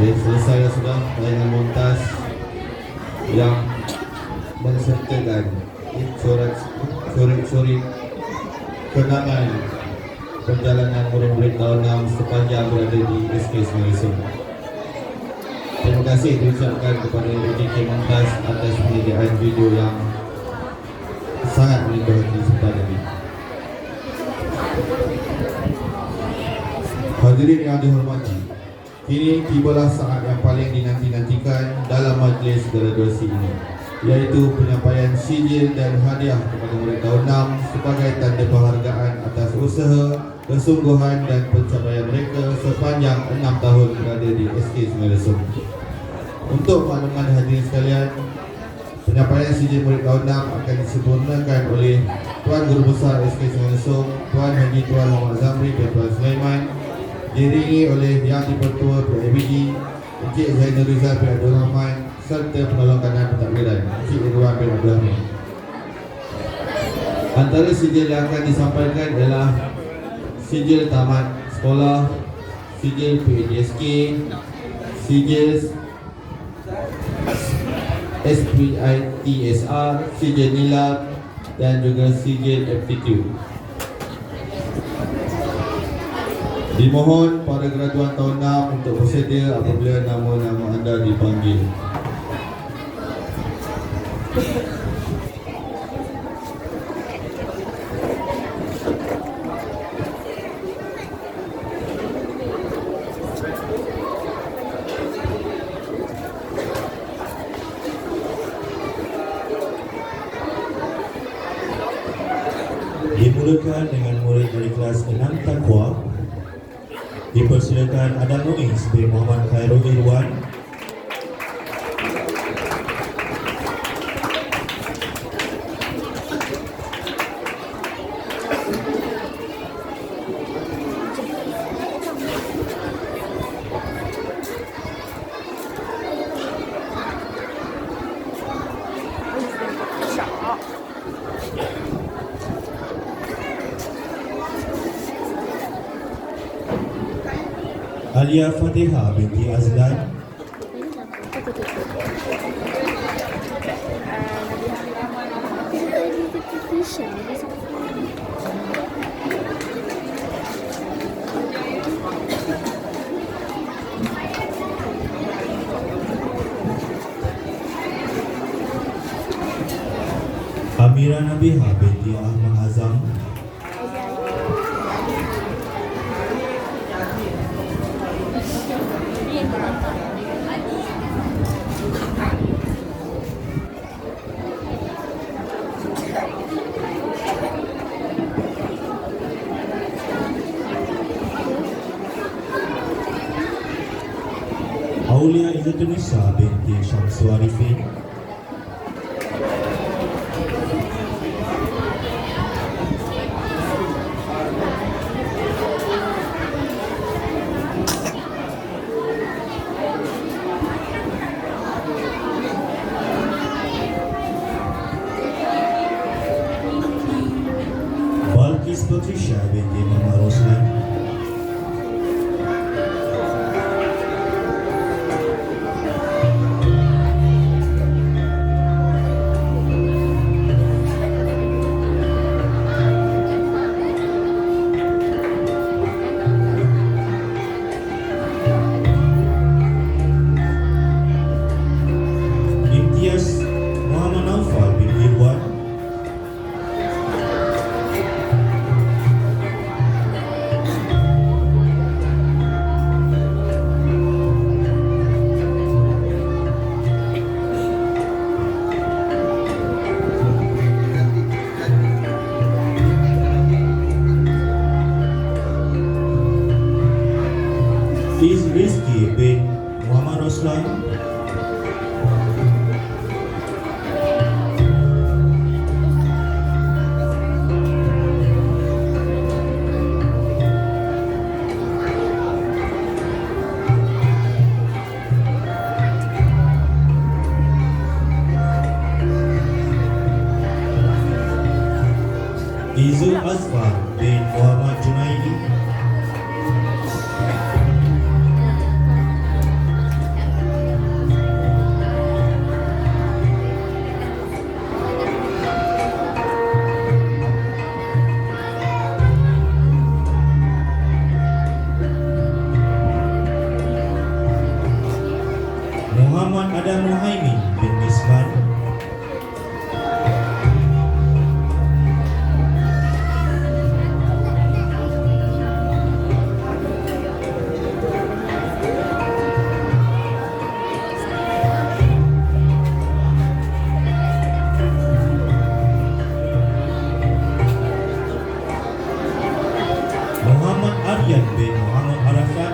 B: Baik, selesai sudah tayangan montas yang mensertakan coret-coret kenangan perjalanan murid-murid tahun 6 sepanjang berada di SKS Malaysia. Terima kasih diucapkan kepada DJK Montas atas penyediaan video yang sangat menyentuh hati serta ini. Hadirin yang dihormati, kini tibalah saat yang paling dinanti-nantikan dalam majlis graduasi ini, yaitu penyampaian sijil dan hadiah kepada murid tahun 6 sebagai tanda penghargaan atas usaha, kesungguhan dan pencapaian mereka sepanjang 6 tahun berada di SK Semelesom. Untuk makluman hadirin sekalian, penyampaian sijil murid tahun 6 akan disempurnakan oleh Tuan Guru Besar SK Semelesom, Tuan Haji Tuan Muhammad Zamri bin Tuan Sulaiman, diiringi oleh Yang di-Pertua PIBG, Encik Zainul Rizal bin Abdul Rahman serta penolong kanan pentadbiran Encik Irwan bin Abdul Rahman. Antara sijil yang akan disampaikan ialah sijil tamat sekolah, sijil PDSK, sijil SPITSR, sijil nilab dan juga sijil aptitude. Dimohon para graduan tahun 6 untuk bersedia apabila nama-nama anda dipanggil.
A: dimulakan dengan murid dari kelas 6 Taqwa. Dipersilakan Adam Muiz bin Muhammad Khairul Irwan. Alia Fatihah binti Azlan. Amira Nabiha binti Ahmad Azam. Aulia Izzatun Nisa binti Syamsu Arifin. Balkis Patricia binti Mama Roslan. Imtiaz Muhammad Naufal bin Irwan. Fiz Rizki bin Muhammad Roslan. Izul Azfar bin Muhammad Junaidi. Muhammad Adam Muhaimin bin Misban. Muhammad Aryan bin Muhammad Arafat.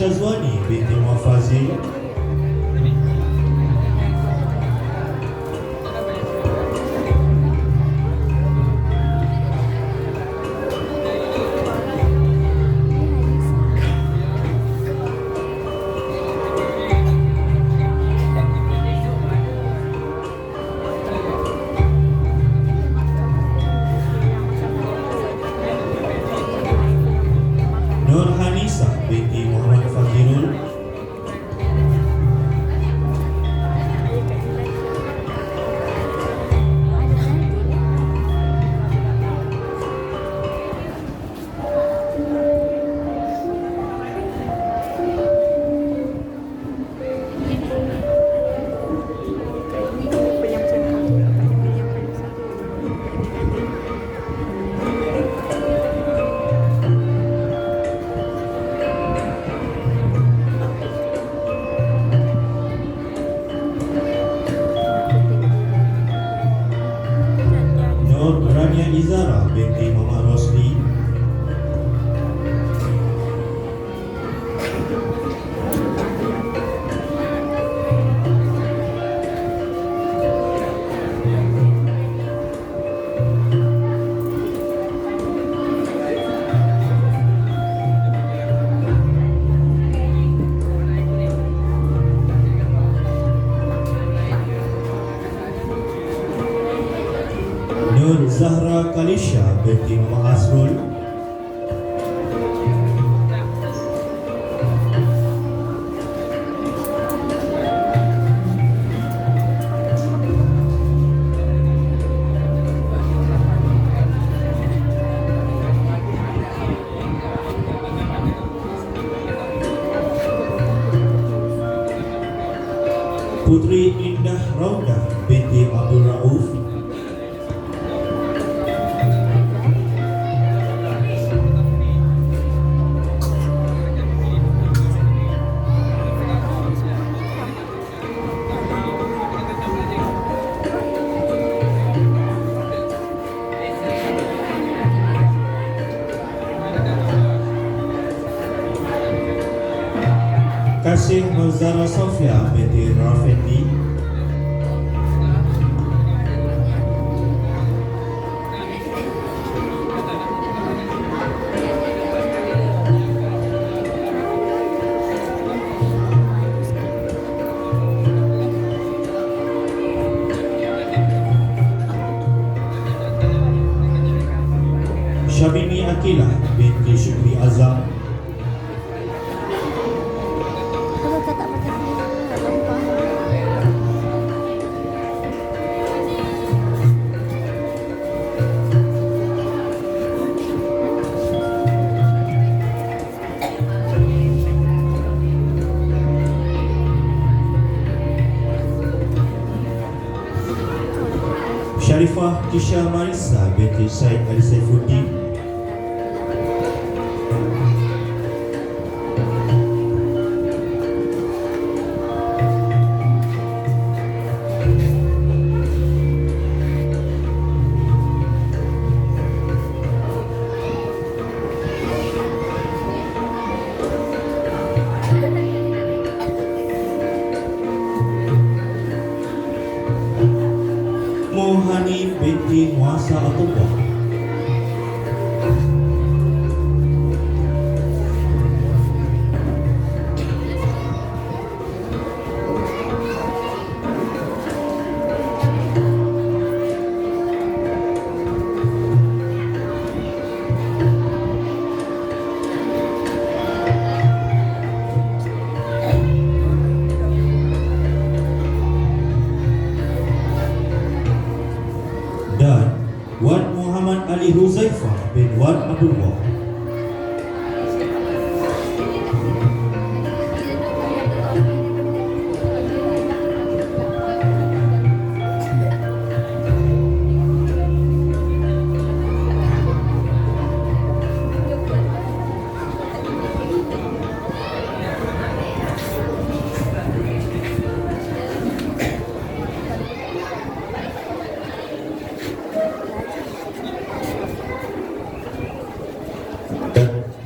A: Syazwani binti Muafazil, Nur Hanisa binti Muhammad Fazirul, Nur Rania Izara binti Muhammad Rosli, Nur Zahra Kalisha binti Muhammad Asrul, Putri Indah Raudah binti Abdul Rauf, Kasih Nuzara Sofia binti Rafendi, Syabini Akila binti Syukri Azam, Syarifah Kisha Marisa binti Syed Ali Saifuddin, Mohani binti Muasa Atullah, dan Wan Muhammad Ali Huzaifah bin Wan Abdullah.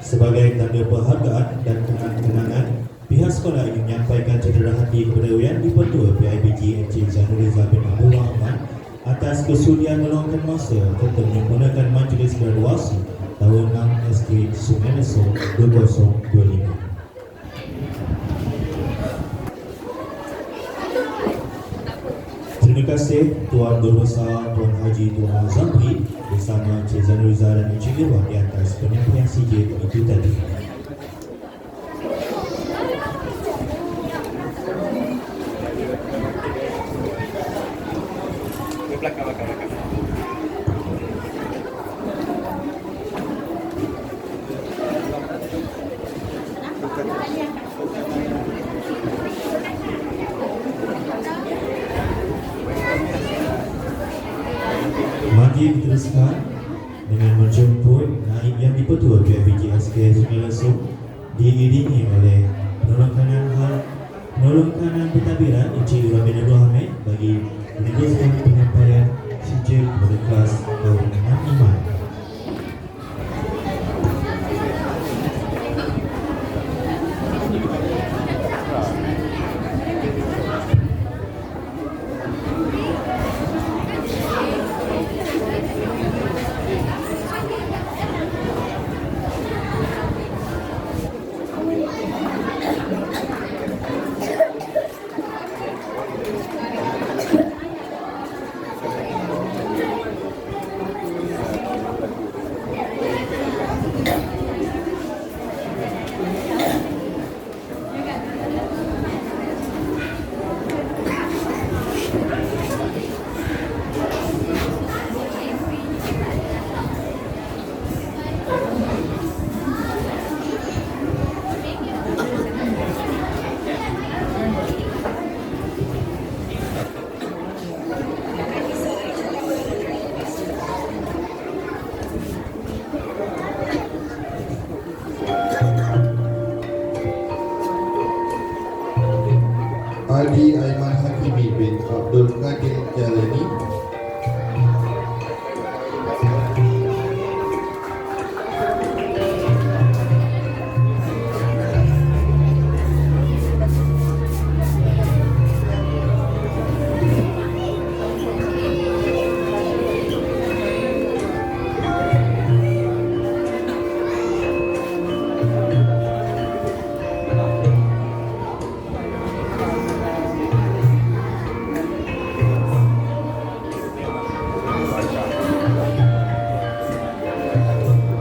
A: Sebagai tanda penghargaan dan kenang-kenangan, sekolah ingin menyampaikan cedera hati kepada Yang di-Pertua PIBG Encik Zainul Reza bin Abdul Rahman atas kesudian meluangkan masa serta menyempurnakan majlis graduasi tahun 6 SK Sungai Lesong 2025. Terima kasih Tuan Guru Besar Tuan Haji Tuan Zamri bersama Encik Zainul Reza dan Encik Irwan di atas penyampaian sijil itu tadi. Mari diteruskan dengan menjemput naib Yang di-Pertua PIBG SK Sungai Lesong diiringi oleh penolong kanan pentadbiran Encik Irwan bin Abdul Hamid bagi meneruskan penyampaian sijil kepada kelas tahun 6 Iman.
B: Adi Aiman Hakimi bin Abdul Qadir Jalani,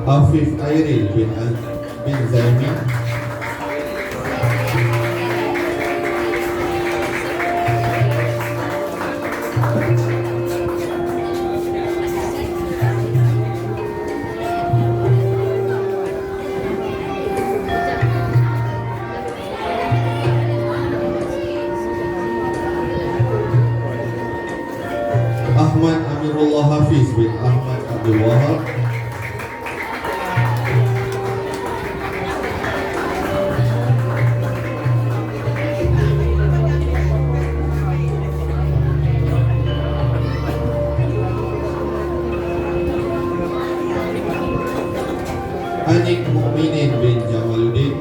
B: Afif Airil bin Zaimi, Ahmad Amirullah Hafiz bin Ahmad Abdul Wahab, Anik Mukminin bin Jamaluddin,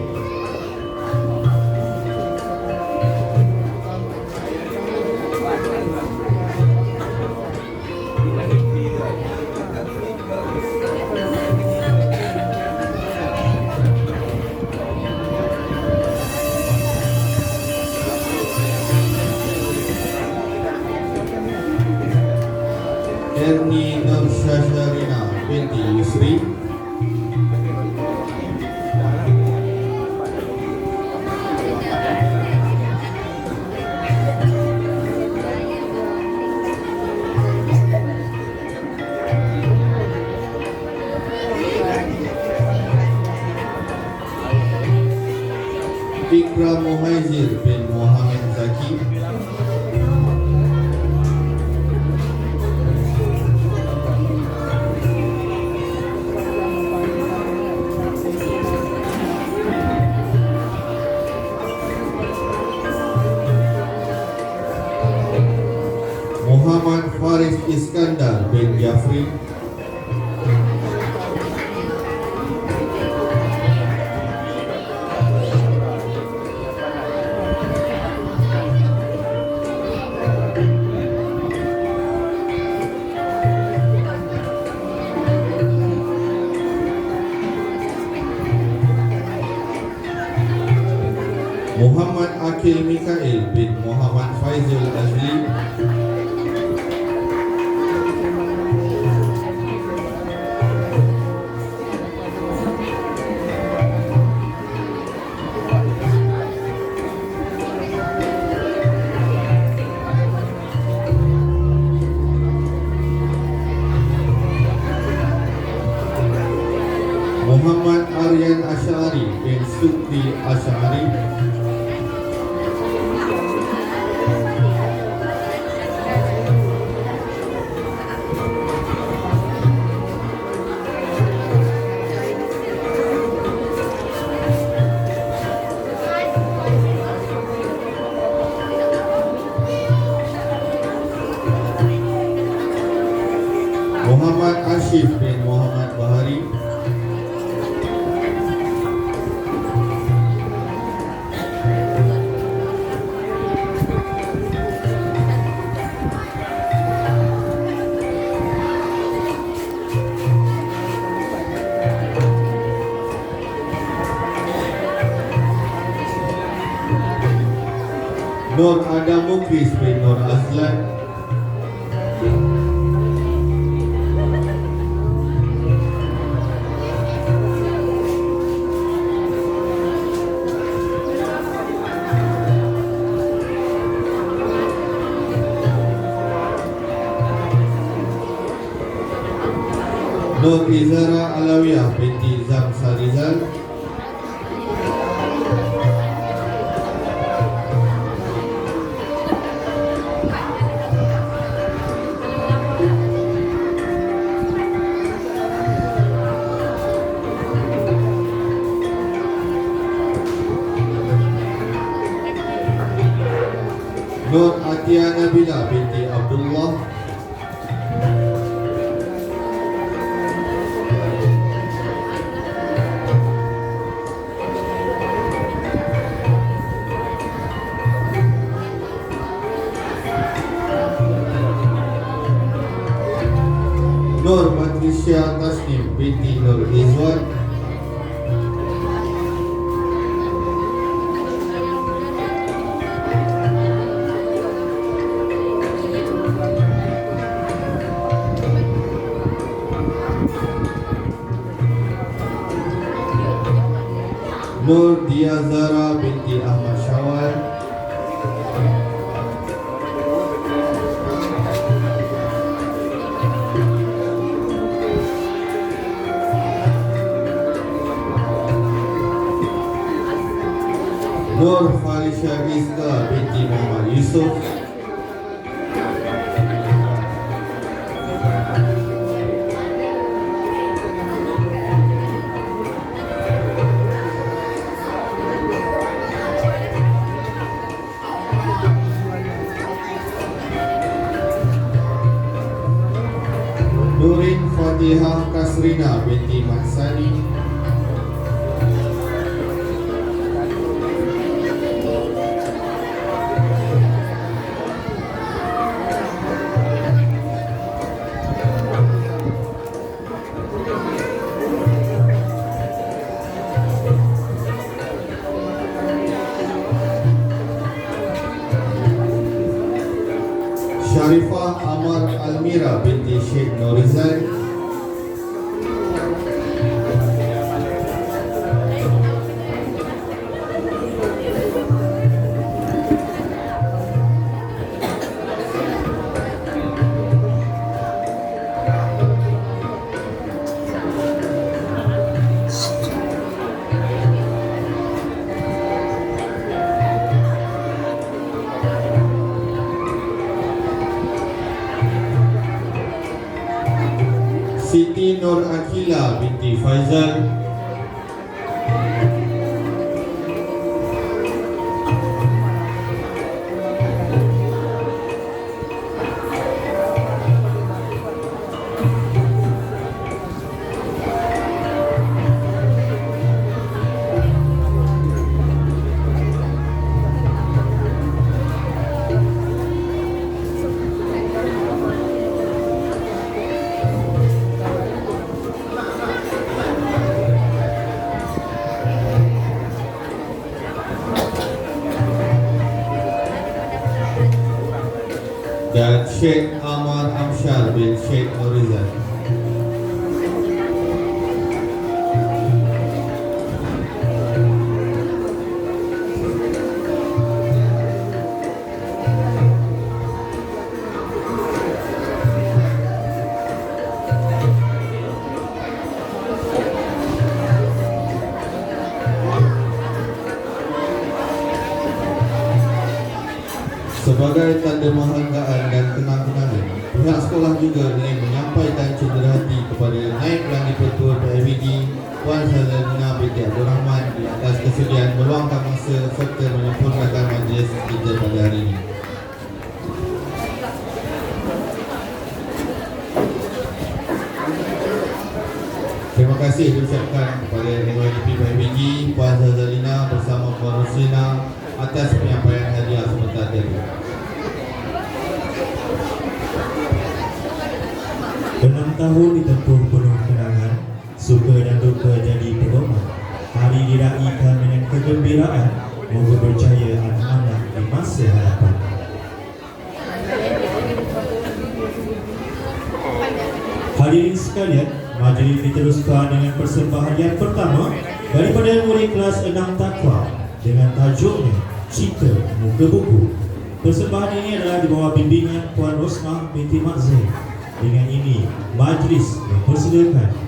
B: Erni Nursyasharina binti Yusri, Ikram Muhaizir bin Muhammad Zaki, Muhammad Faris Iskandar bin Jafri, Akil Mikail bin Muhammad Faizul Azli. Muhammad Aryan Asy'ari bin Sukri Asy'ari. Muhammad Ashif bin Muhammad Bahari. Nur Adam Muklis bin Nur Azlan. Nur Izara Alawiyah binti Zam Sarizal. Nur Atia Nabila binti Abdullah. Nur Patricia Tasnim binti Nur Izwan. Nur Dia Zara binti Ahmad Syawal. Nur Falisha Rizka binti Muhammad Yusuf. Nurin Fatihah Kasrina binti Mahsani. Sharifah Amar Almira binti Sheikh Norizal. Siti Nur Akila binti Faizal. Sheikh Amar Amshar bin Sheikh Norizal. Sebagai tanda menghargaan dan kenang-kenangan, pihak sekolah juga ingin menyampaikan cederhati kepada Naib Langit Petua PIBG Puan Syazalina binti Abdul Rahman di atas kesediaan meluangkan masa serta menyempurnakan majlis kita pada hari ini. Terima kasih diucapkan kepada NYDP PIBG Puan Syazalina bersama Puan Roslina atas penyampaian hadiah sebentar tadi.
A: 6 tahun ditempuh penuh kenangan, suka dan duka jadi pedoman. Hari diraihkan dengan kegembiraan, moga berjaya anak-anak di masa hadapan. Hadirin sekalian, majlis diteruskan dengan persembahan yang pertama daripada murid kelas 6 Taqwa dengan tajuknya Cita Muka Buku. Persembahan ini adalah di bawah bimbingan Puan Rosmah binti Mak Zain. Dengan ini, majlis mempersilakan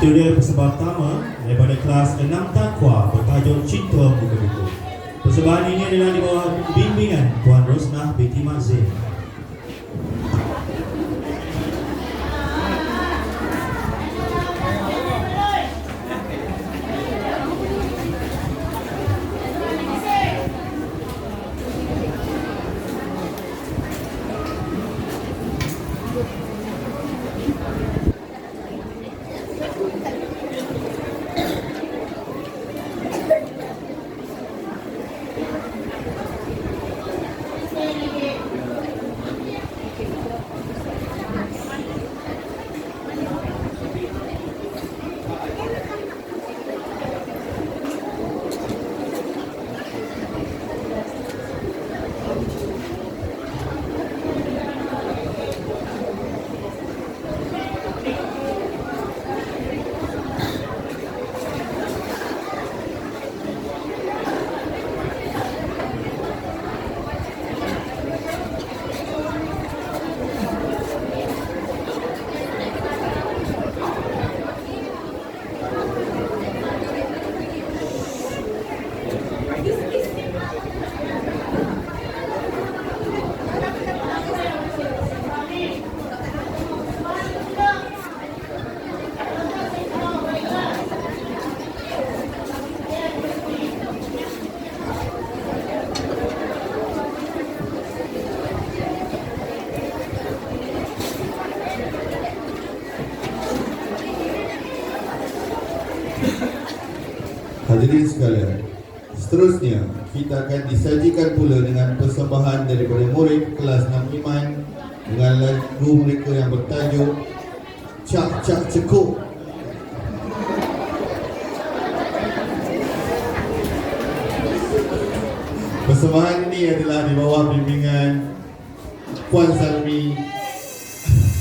A: Itu dia persembahan pertama daripada kelas 6 Takwa bertajuk Cinta Buku-Buku. Persembahan ini adalah di bawah bimbingan Puan Rosnah binti Mak Zain.
B: Hadirin sekalian, seterusnya kita akan disajikan pula dengan persembahan daripada murid kelas 6 Iman dengan lagu mereka yang bertajuk Cak Cak Cekuk. Persembahan ini adalah di bawah bimbingan Puan Salmi,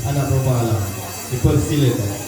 B: anak perempuan Alam. Dipersilakan.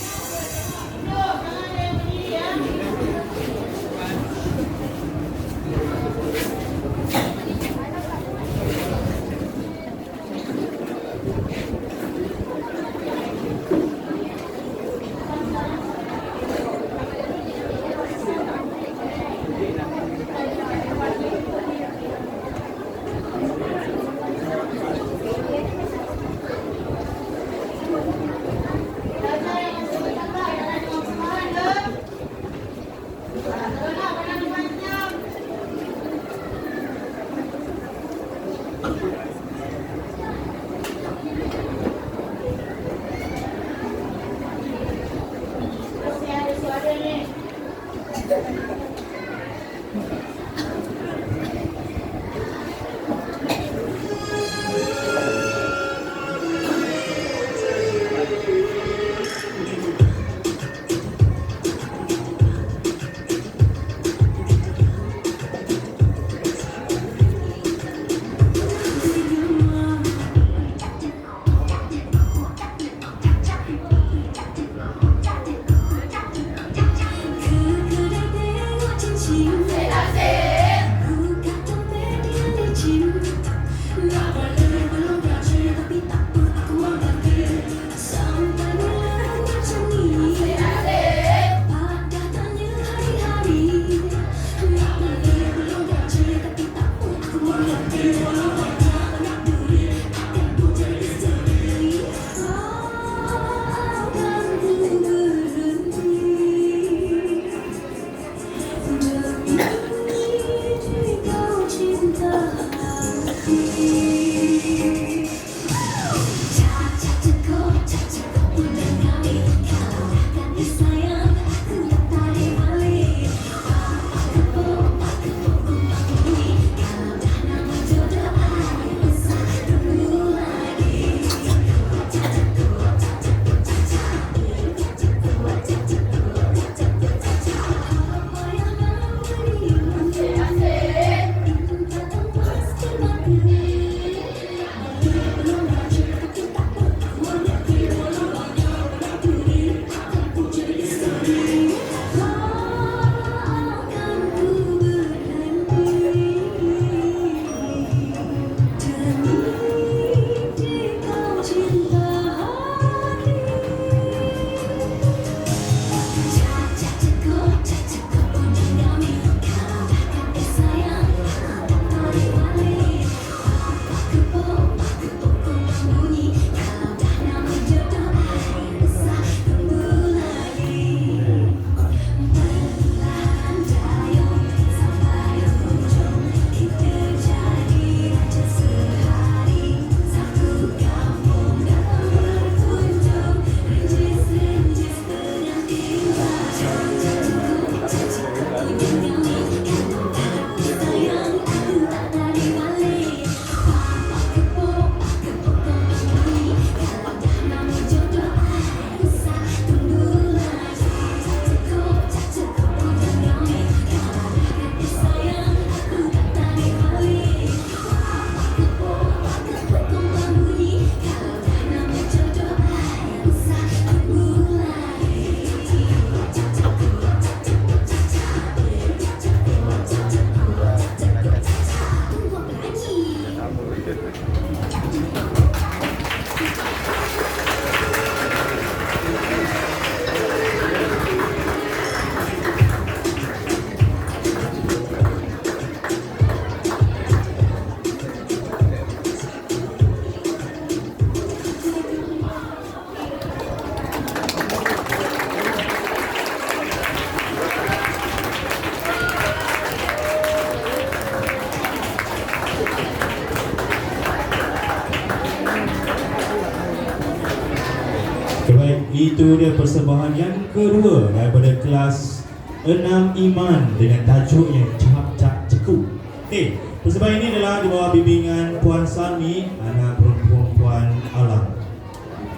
A: itu dia persembahan yang kedua daripada kelas 6 Iman dengan tajuk yang Cap Ceku. Okey, persembahan ini adalah di bawah bimbingan Puan Sami, anak perempuan Puan Alam.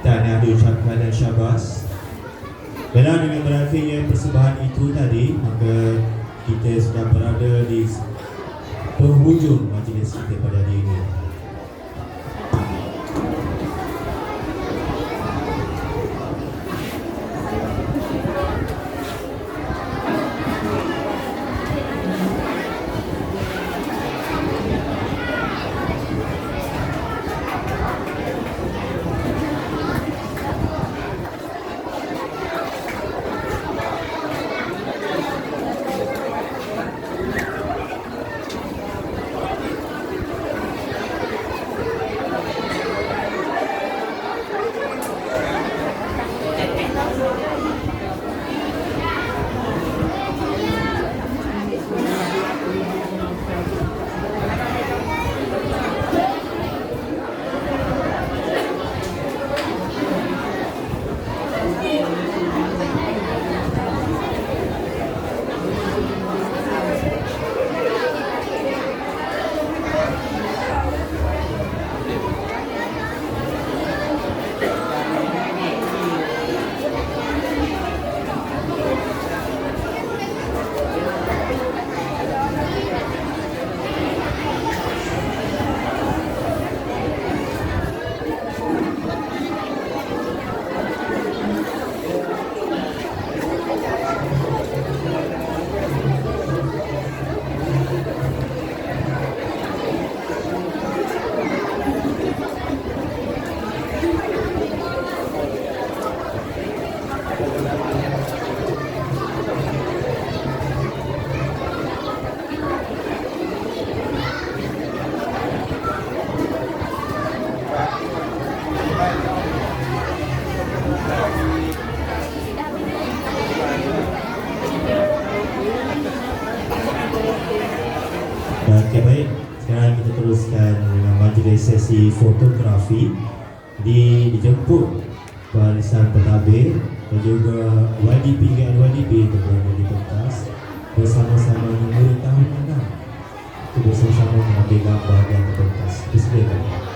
A: Dan yang diucapkan dan syabas. Dan dengan berakhirnya persembahan itu tadi, maka kita sudah berada di penghujung majlis kita pada hari ini. Okey, baik. Sekarang kita teruskan dengan majlis sesi fotografi dijemput barisan pentadbir dan juga YDP dan YDP berada di pentas bersama-sama dengan murid tahun 6 untuk bersama-sama mengambil gambar dan pentas. Persilakan.